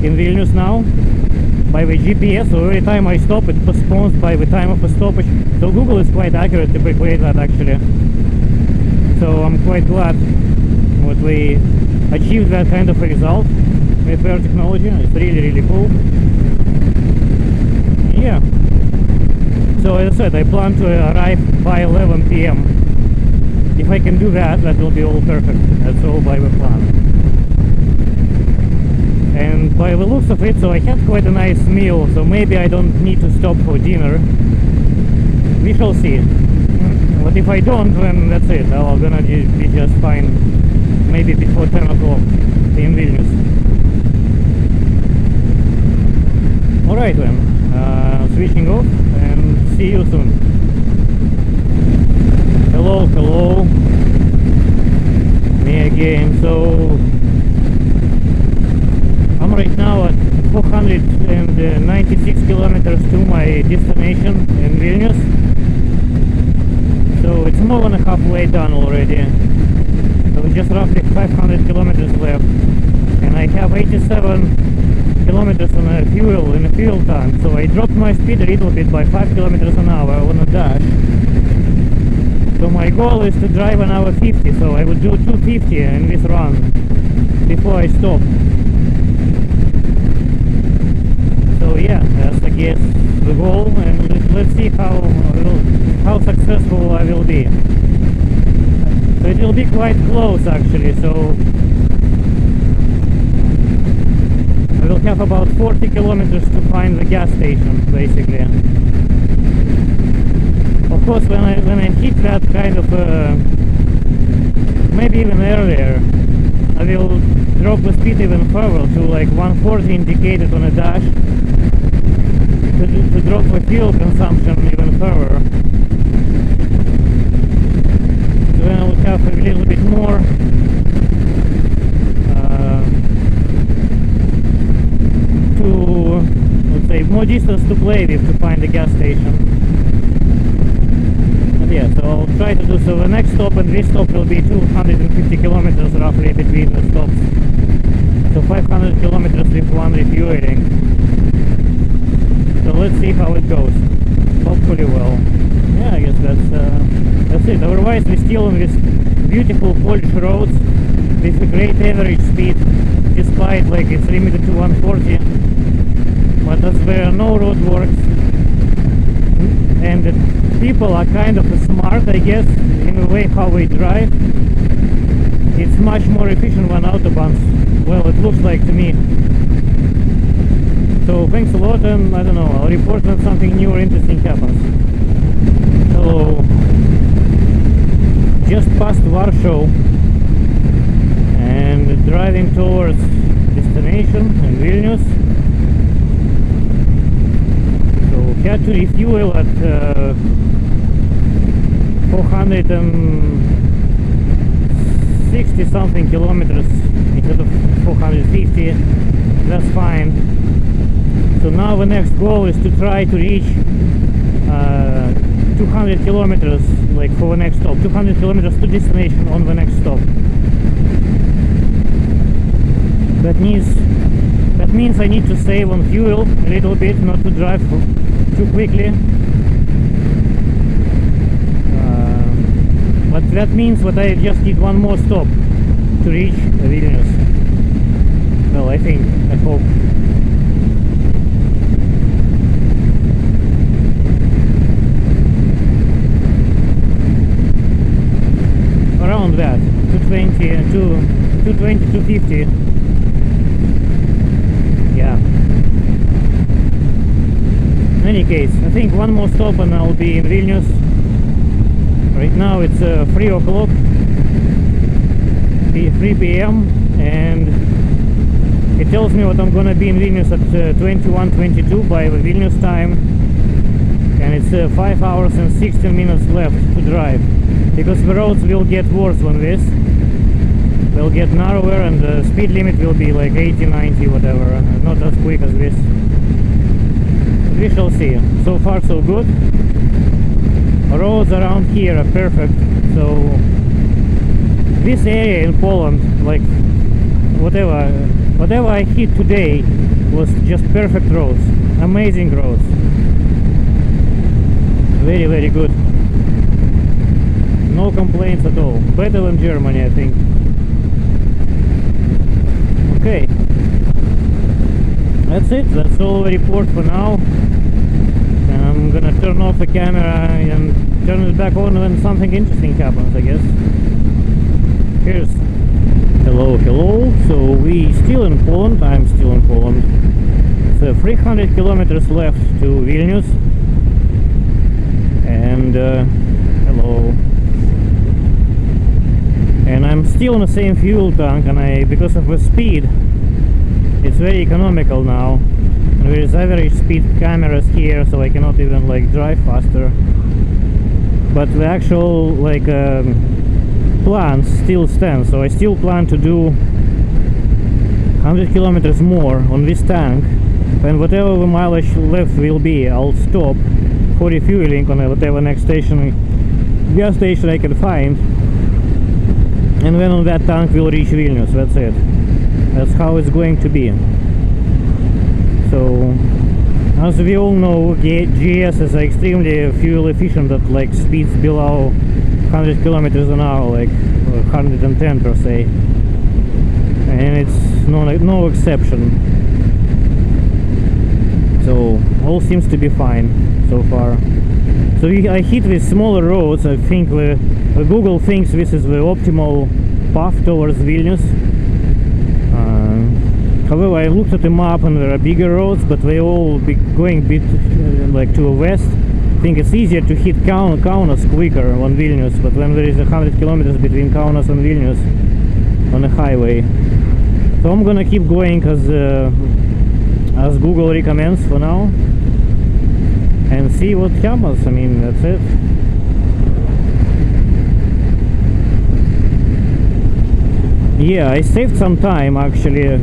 in Vilnius now by the GPS, so every time I stop it postpones by the time of a stoppage. So Google is quite accurate to calculate that actually. So I'm quite glad that we achieved that kind of a result with our technology. It's really cool. Yeah. So as I said, I plan to arrive by 11 p.m. If I can do that, that will be all perfect. That's all by the plan. And by the looks of it, so I had quite a nice meal, so maybe I don't need to stop for dinner. We shall see. But if I don't, then that's it. I'm gonna be just fine. Maybe before 10 o'clock in Vilnius. Alright then, switching off and see you soon. Hello, hello. Me again. So I'm right now at 496 kilometers to my destination in Vilnius. So it's more than halfway done already. So just roughly 500 kilometers left. And I have 87 kilometers on a fuel in a fuel tank. So I dropped my speed a little bit by 5 kilometers an hour on a dash. So my goal is to drive an hour 50. So I will do 250 in this run before I stop. So yeah, that's I guess the goal, and let's see how successful I will be. So it will be quite close actually, so I will have about 40 kilometers to find the gas station basically. Of course when I hit that kind of maybe even earlier, I will drop the speed even further to like 140 indicated on a dash to drop the fuel consumption even further. So then I will have a little bit more let's say more distance to play with to find the gas station. But yeah, so I'll try to do so. The next stop and this stop will be 250 kilometers roughly between the stops. So 500 kilometers with one refueling. So let's see how it goes. Hopefully well. Yeah, I guess that's it. Otherwise we're still on these beautiful Polish roads with a great average speed, despite like it's limited to 140. But that's where no road works. And the people are kind of smart, I guess, in the way how they drive. It's much more efficient than autobahns. Well, it looks like to me. So thanks a lot, and I don't know, I'll report when something new or interesting happens. So just past Warsaw and driving towards destination in Vilnius. So had to refuel at 460 something kilometers instead of 450. That's fine. So now the next goal is to try to reach 200 kilometers like for the next stop, 200 kilometers to destination on the next stop. That means I need to save on fuel a little bit, not to drive too quickly. But that means that I just need one more stop to reach Vilnius. Well, I think, I hope. Around that, 220 and 250. Yeah. In any case, I think one more stop and I'll be in Vilnius. Right now it's 3 o'clock, 3 p.m. and it tells me that I'm gonna be in Vilnius at 21:22 by the Vilnius time, and it's 5 hours and 16 minutes left to drive, because the roads will get worse than this. They'll get narrower and the speed limit will be like 80, 90, whatever, not as quick as this. We shall see. So far so good. Roads around here are perfect. So this area in Poland, like whatever I hit today was just perfect roads, amazing roads, very, very good, no complaints at all, better than Germany, I think. Okay, that's it, that's all the report for now. I'm gonna turn off the camera and turn it back on when something interesting happens, I guess. Cheers. Hello, hello. So we still in Poland. I'm still in Poland. So 300 kilometers left to Vilnius, and Hello. And I'm still on the same fuel tank, and because of the speed, it's very economical now. And there is average speed cameras here, so I cannot even like drive faster. But the actual like plan still stands, so I still plan to do 100 kilometers more on this tank, and whatever the mileage left will be, I'll stop for refueling on whatever next gas station I can find, and then on that tank we'll reach Vilnius. That's it. That's how it's going to be. So as we all know, GS is extremely fuel efficient at like speeds below 100 kilometers an hour, like 110 per se, and it's no exception. So all seems to be fine so far. So I hit these smaller roads. I think the Google thinks this is the optimal path towards Vilnius. However, I looked at the map and there are bigger roads, but they all be going a bit like to the west. I think it's easier to hit Kaunas quicker on Vilnius, but when there is 100 kilometers between Kaunas and Vilnius on a highway. So I'm gonna keep going as Google recommends for now, and see what happens. I mean, that's it. Yeah, I saved some time actually.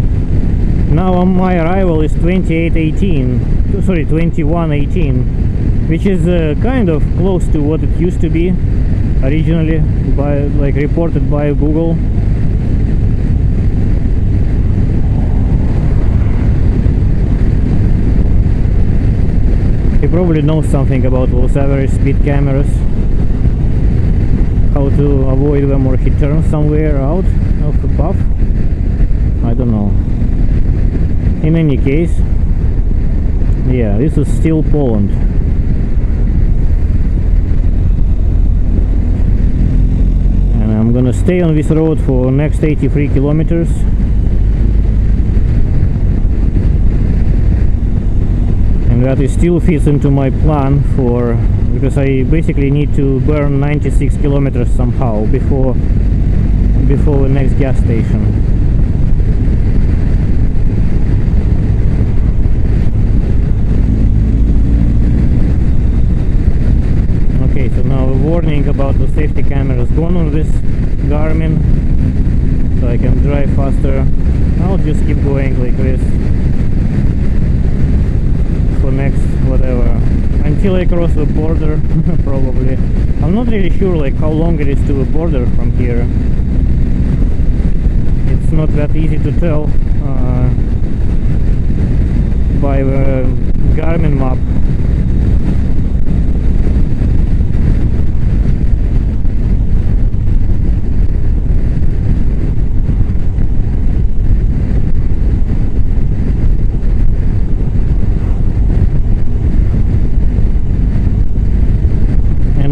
Now my arrival is 21:18, which is kind of close to what it used to be originally, like reported by Google. He probably knows something about those average speed cameras, how to avoid them, or he turns somewhere out of the path. I don't know. In any case, yeah, this is still Poland. And I'm gonna stay on this road for next 83 kilometers. And that it still fits into my plan because I basically need to burn 96 kilometers somehow before the next gas station. So now a warning about the safety cameras gone on this Garmin, so I can drive faster. I'll just keep going like this for next whatever until I cross the border. Probably. I'm not really sure like how long it is to the border from here. It's not that easy to tell by the Garmin map.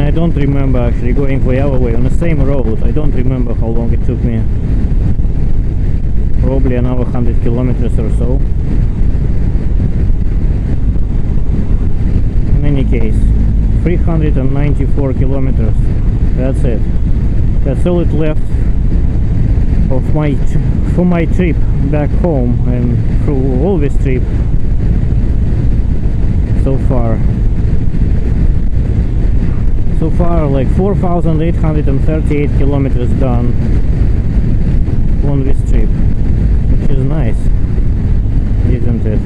I don't remember actually going the other way on the same road. I don't remember how long it took me. Probably another 100 kilometers or so. In any case, 394 kilometers. That's it. That's all it left for my trip back home, and through all this trip so far. So far, like 4,838 kilometers done on this trip, which is nice, isn't it?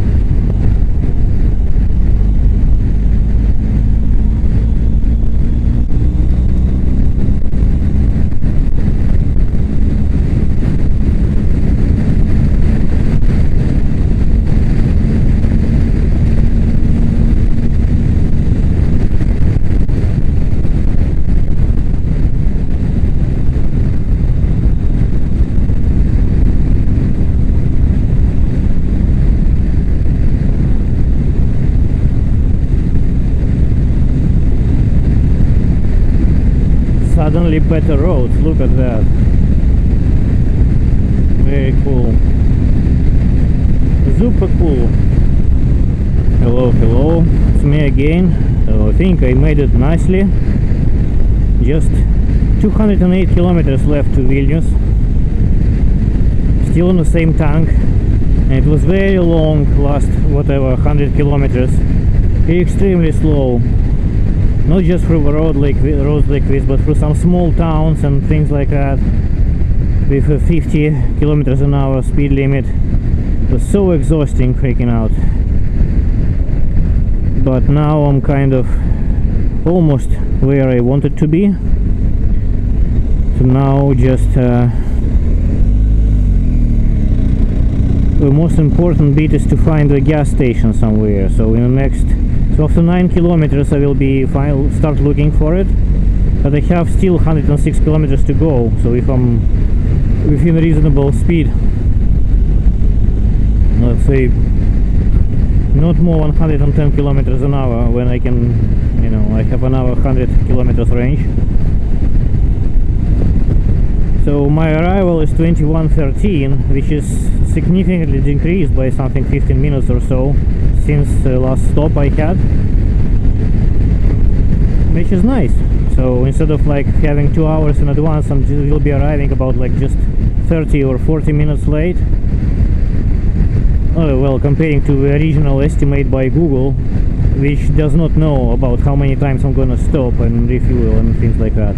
Suddenly better roads, look at that. Very cool. Super cool. Hello, hello, it's me again. So I think I made it nicely. Just 208 kilometers left to Vilnius. Still on the same tank. And it was very long, last whatever 100 kilometers. Extremely slow. Not just through roads like this, but through some small towns and things like that. With a 50 kilometers an hour speed limit. It was so exhausting, freaking out. But now I'm kind of almost where I wanted to be. So now just the most important bit is to find a gas station somewhere. So in the next, so after 9 kilometers I will be start looking for it. But I have still 106 kilometers to go. So if I'm within reasonable speed, let's say not more 110 kilometers an hour, when I can, you know, I have another 100 kilometers range. So my arrival is 21:13, which is significantly decreased by something 15 minutes or so since the last stop I had, which is nice. So instead of like having 2 hours in advance, I will be arriving about like just 30 or 40 minutes late. Oh, well, comparing to the original estimate by Google, which does not know about how many times I'm gonna stop and refuel and things like that.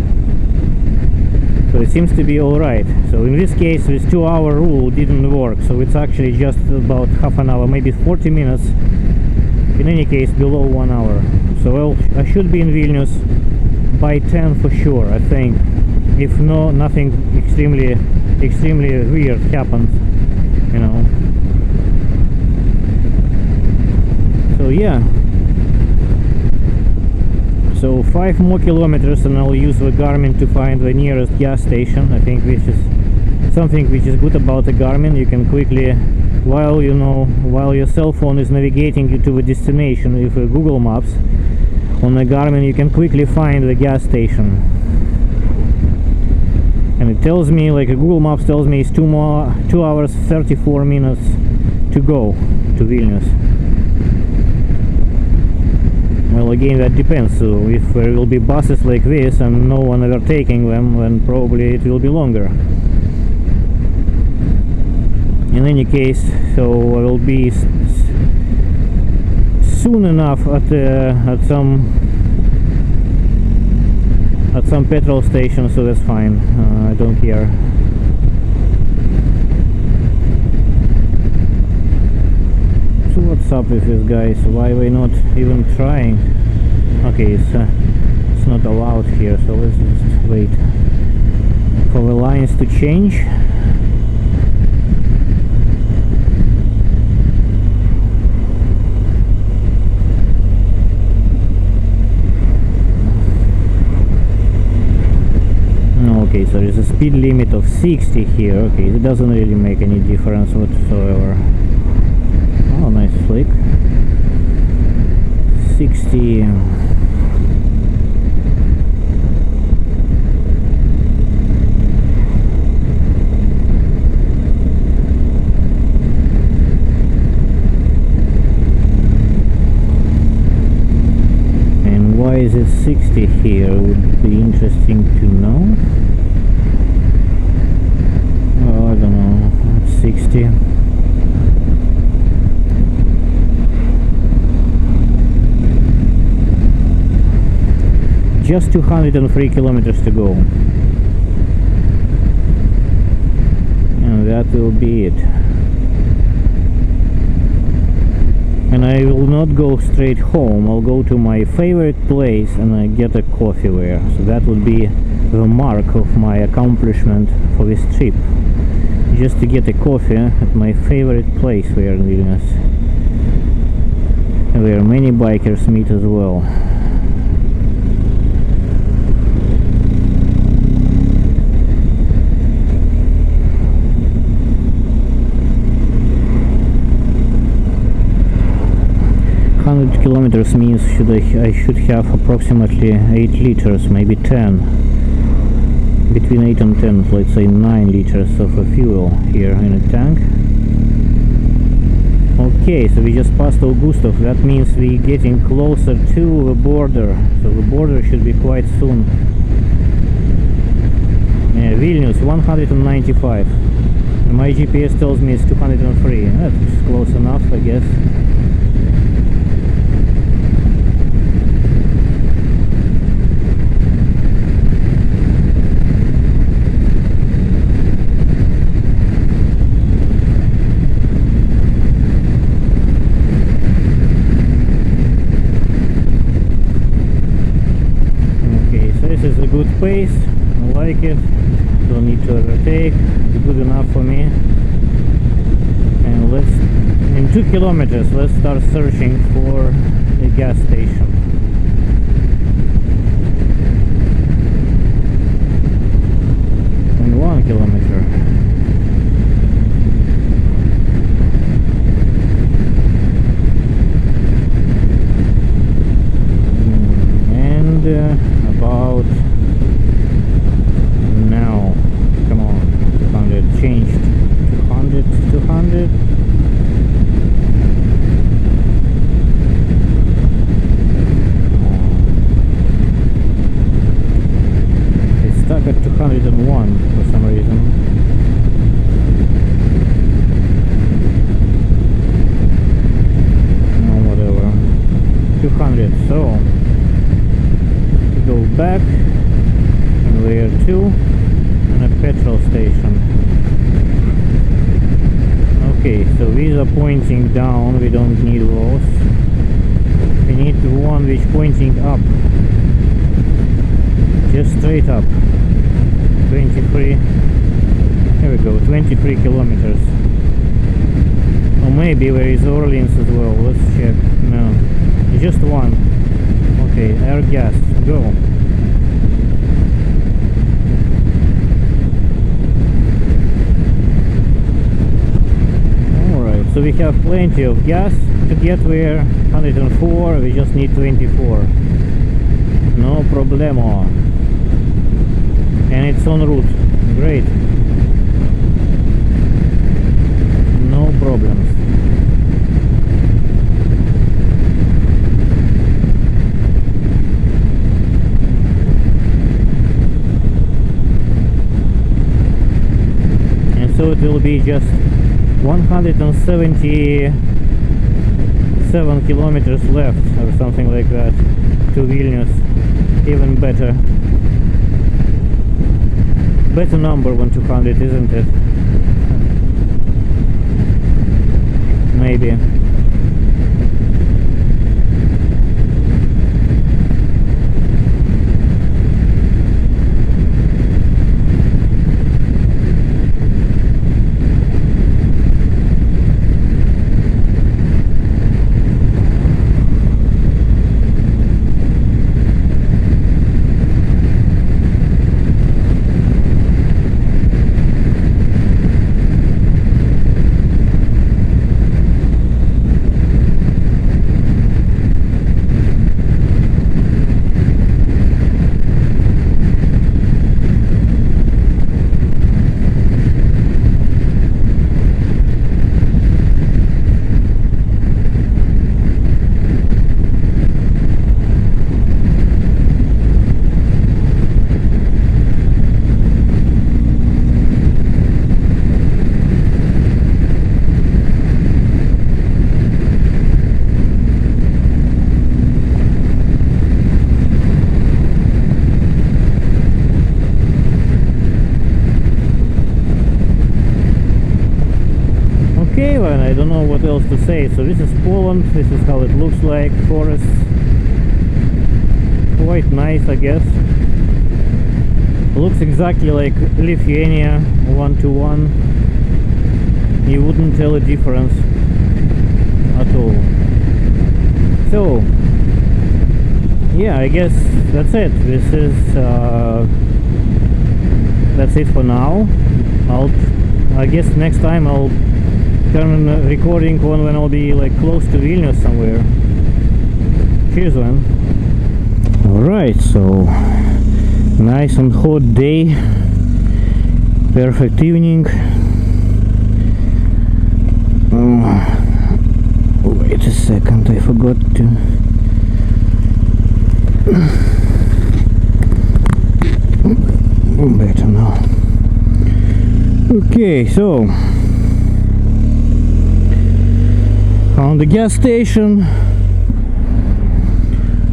So it seems to be alright. So in this case, this 2-hour rule didn't work, so it's actually just about half an hour, maybe 40 minutes. In any case, below 1 hour. So I should be in Vilnius by 10 for sure, I think. If no, nothing extremely weird happens, you know. So yeah. So 5 more kilometers and I'll use the Garmin to find the nearest gas station. I think this is something which is good about the Garmin. You can quickly, while your cell phone is navigating you to the destination with Google Maps, on the Garmin you can quickly find the gas station. And it tells me, like Google Maps tells me, it's 2 hours 34 minutes to go to Vilnius. Well, again, that depends. So if there will be buses like this and no one ever taking them, then probably it will be longer. In any case, so I will be soon enough at some petrol station, so that's fine. I don't care. So what's up with this, guys? Why are we not even trying? Okay, it's not allowed here, so let's just wait for the lines to change. Okay, so there's a speed limit of 60 here. Okay, it doesn't really make any difference whatsoever. Oh, nice flick. 60. And why is it 60 here? Would be interesting to know. Oh, I don't know. 60. Just 203 kilometers to go, and that will be it. And I will not go straight home. I'll go to my favorite place and I get a coffee there. So that would be the mark of my accomplishment for this trip, just to get a coffee at my favorite place there in Vilnius, where many bikers meet as well. Kilometers means I should have approximately 8 liters, maybe 10, between 8 and 10, let's say 9 liters of fuel here in a tank. Okay, so we just passed Augustov. That means we're getting closer to the border, so the border should be quite soon. Yeah, Vilnius 195. And my GPS tells me it's 203. That's close enough, I guess. This is a good pace, I like it, don't need to overtake, it's good enough for me. And let's, in 2 kilometers, let's start searching for a gas station. In 1 kilometer. About now, come on, 200 changed, 200, 200. It's stuck at 201 for some reason. No, whatever. 200, so go back, and layer 2 and a petrol station. Okay, so these are pointing down, we don't need those. We need the one which pointing up, just straight up. 23, here we go, 23 kilometers. Or maybe there is Orleans as well, let's check. No, just one. Okay, air gas, go. Alright, so we have plenty of gas to get there. 104, we just need 24. No problemo. And it's en route. Great. No problems. So it will be just 177 kilometers left or something like that to Vilnius. Even better. Better number than 200, isn't it? Maybe. Okay, well, I don't know what else to say. So this is Poland, this is how it looks like, forest. Quite nice, I guess. Looks exactly like Lithuania, 1-to-1. You wouldn't tell a difference at all. So, yeah, I guess that's it. This is that's it for now. I guess next time I'll turn recording on when I'll be like close to Vilnius somewhere. Cheers, man. Alright, so nice and hot day, perfect evening. Wait a second, I forgot to Better now. Okay, so found the gas station.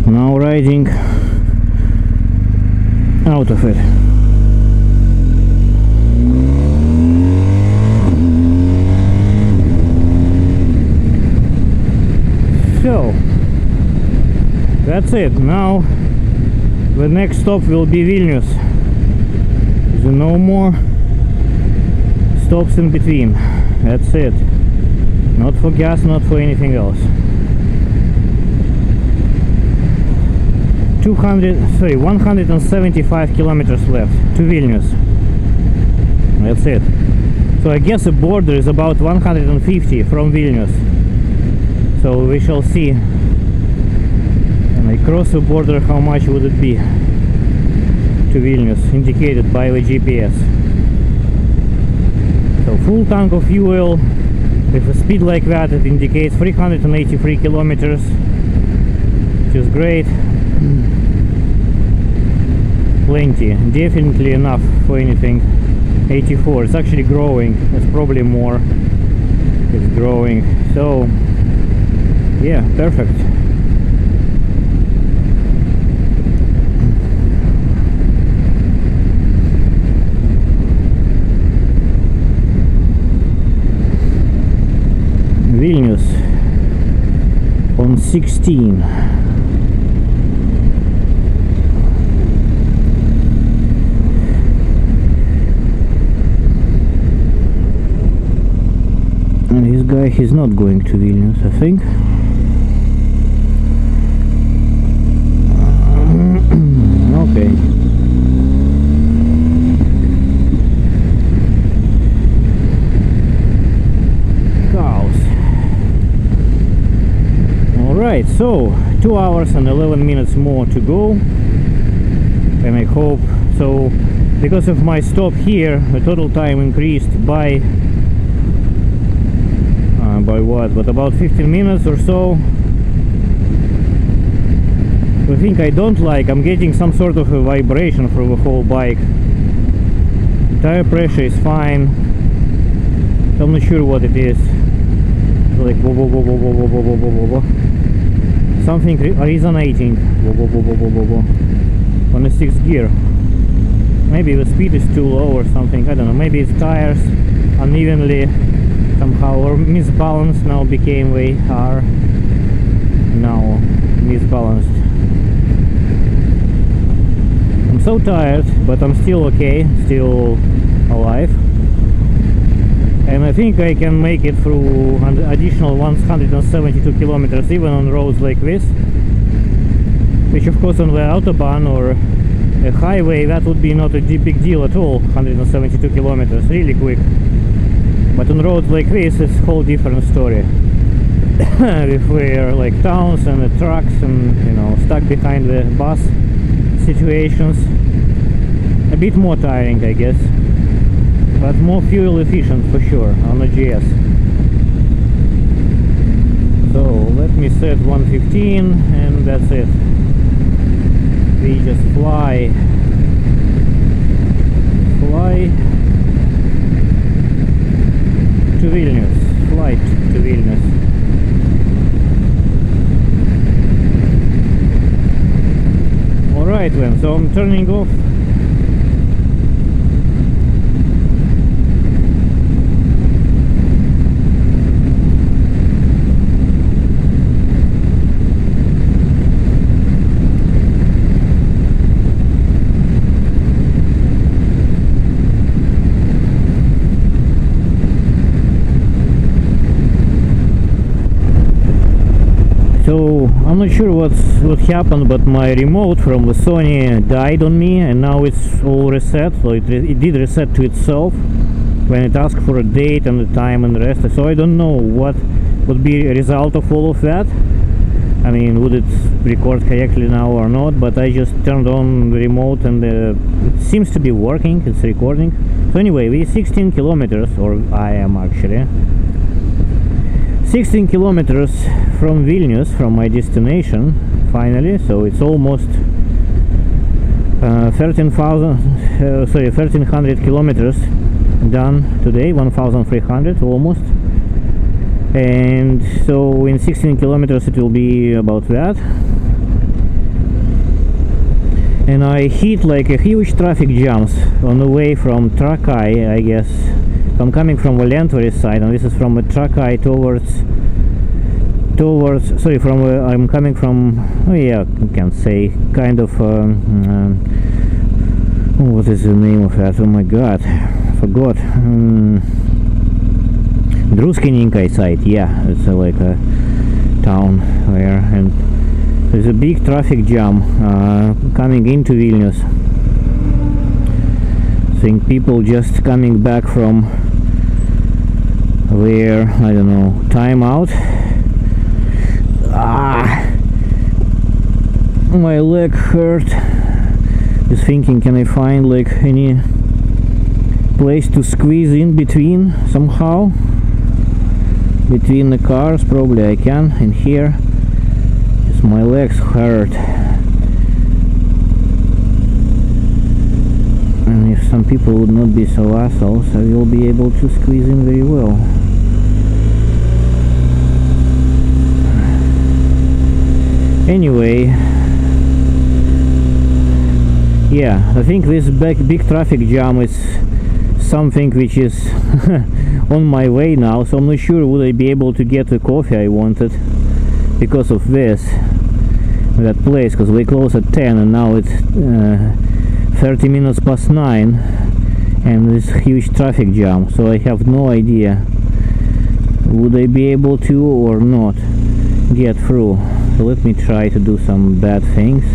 Now riding out of it. So that's it. Now the next stop will be Vilnius. There's no more stops in between. That's it. Not for gas, not for anything else. 175 kilometers left to Vilnius. That's it. So I guess the border is about 150 from Vilnius. So we shall see when I cross the border how much would it be to Vilnius, indicated by the GPS. So full tank of fuel with a speed like that, it indicates 383 kilometers, which is great. Plenty, definitely enough for anything. 84, it's actually growing, it's probably more. It's growing, so yeah, perfect. Vilnius on 16. And this guy, he's not going to Vilnius, I think. Okay. Cows. Alright, so 2 hours and 11 minutes more to go. And I hope so. Because of my stop here, the total time increased by what? But about 15 minutes or so. The thing I don't like, I'm getting some sort of a vibration from the whole bike. Tire pressure is fine. I'm not sure what it is. Like whoa, whoa, whoa, whoa, whoa, whoa, whoa, whoa, whoa, whoa. Something resonating. Whoa, whoa, whoa, whoa, whoa, whoa. On the 6th gear. Maybe the speed is too low or something. I don't know. Maybe it's tires unevenly somehow or misbalanced. Now became they are now misbalanced. I'm so tired, but I'm still okay, still alive. And I think I can make it through an additional 172 kilometers even on roads like this. Which of course on the Autobahn or a highway that would be not a big deal at all, 172 kilometers, really quick. But on roads like this it's a whole different story. If we're like towns and the trucks and you know stuck behind the bus situations, a bit more tiring I guess, but more fuel efficient for sure on the GS. So let me set 115 and that's it. We just fly to Vilnius, flight to Vilnius. Alright then, so I'm turning off. So I'm not sure what happened, but my remote from the Sony died on me and now it's all reset. So it did reset to itself when it asked for a date and the time and the rest. So I don't know what would be a result of all of that. I mean, would it record correctly now or not? But I just turned on the remote and it seems to be working, it's recording. So anyway, we're 16 kilometers, or I am actually 16 kilometers from Vilnius, from my destination, finally. So it's almost 1300 kilometers done today, 1300 almost. And so in 16 kilometers it will be about that. And I hit like a huge traffic jams on the way from Trakai, I guess. I'm coming from Valentuori side, and this is from Trakai towards sorry, from I'm coming from, oh yeah, you can say kind of what is the name of that? Oh my god, forgot. Druskininkai side, yeah, it's like a town where, and there's a big traffic jam coming into Vilnius. I think people just coming back from their, I don't know, time out. My leg hurt. Just thinking, can I find like any place to squeeze in between somehow? Between the cars, probably I can. In here, just my legs hurt. And if some people would not be so assholes, I will be able to squeeze in very well. Anyway, yeah, I think this big traffic jam is something which is on my way now, so I'm not sure would I be able to get the coffee I wanted because of this, that place, because we close at 10 and now it's 30 minutes past 9 and this huge traffic jam, so I have no idea would I be able to or not get through. So let me try to do some bad things,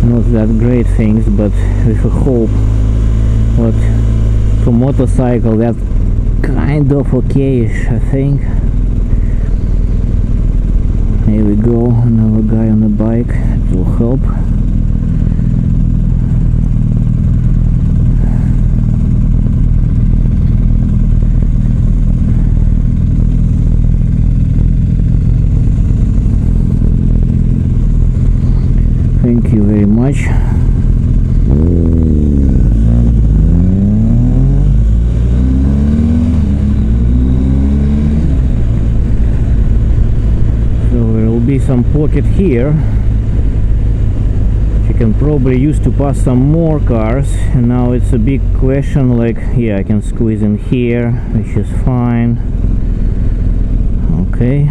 not that great things, but with a hope. But for motorcycle, that's kind of okay-ish, I think. Here we go, another guy on a bike, it will help. Thank you very much. So there will be some pocket here. You can probably use to pass some more cars. And now it's a big question, like, yeah, I can squeeze in here, which is fine. Okay.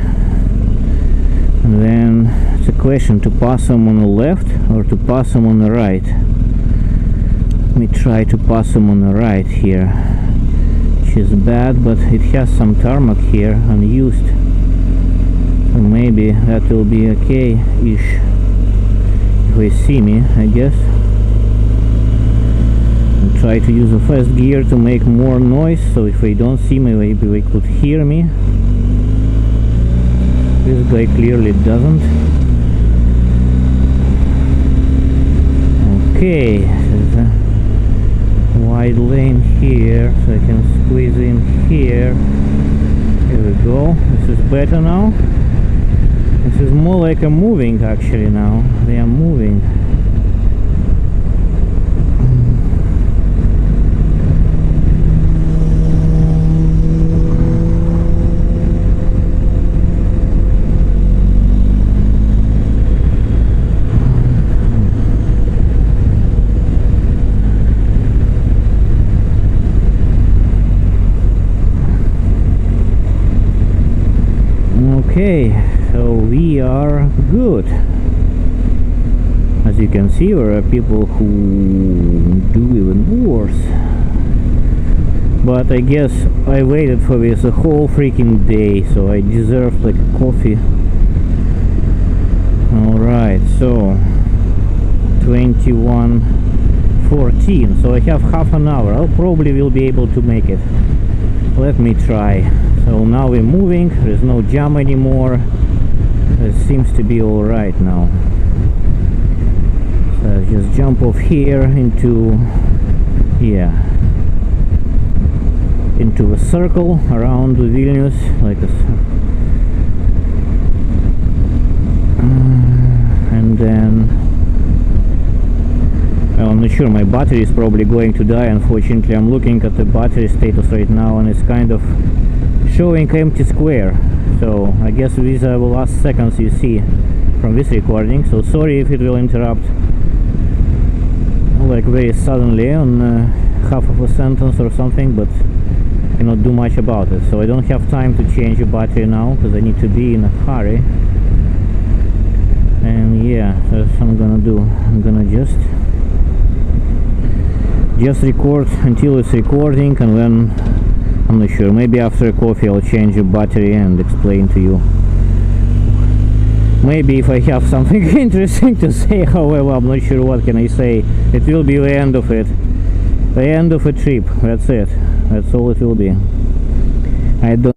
And then it's a question to pass them on the left or to pass them on the right. Let me try to pass them on the right here, which is bad, but it has some tarmac here unused, so maybe that will be okay-ish if they see me, I guess. I'll try to use the first gear to make more noise, so if they don't see me, maybe they could hear me. This guy clearly doesn't. Okay, there's a wide lane here, so I can squeeze in here. Here we go. This is better now. This is more like a moving actually now. They are moving. Okay, so we are good. As you can see, there are people who do even worse. But I guess I waited for this a whole freaking day, so I deserve like a coffee. Alright, so 21:14, so I have half an hour. I probably will be able to make it. Let me try. So now we're moving, there's no jam anymore. It seems to be alright now. So just jump off here into, yeah, into a circle around Vilnius, like a and then Well, I'm not sure, my battery is probably going to die. Unfortunately, I'm looking at the battery status right now and it's kind of showing empty square. So I guess these are the last seconds you see from this recording. So sorry if it will interrupt like very suddenly on half of a sentence or something, but I cannot do much about it. So I don't have time to change the battery now because I need to be in a hurry. And yeah, that's what I'm gonna do. I'm gonna just record until it's recording, and then I'm not sure, maybe after coffee I'll change the battery and explain to you. Maybe if I have something interesting to say, however, I'm not sure what can I say. It will be the end of it. The end of a trip. That's it. That's all it will be. I don't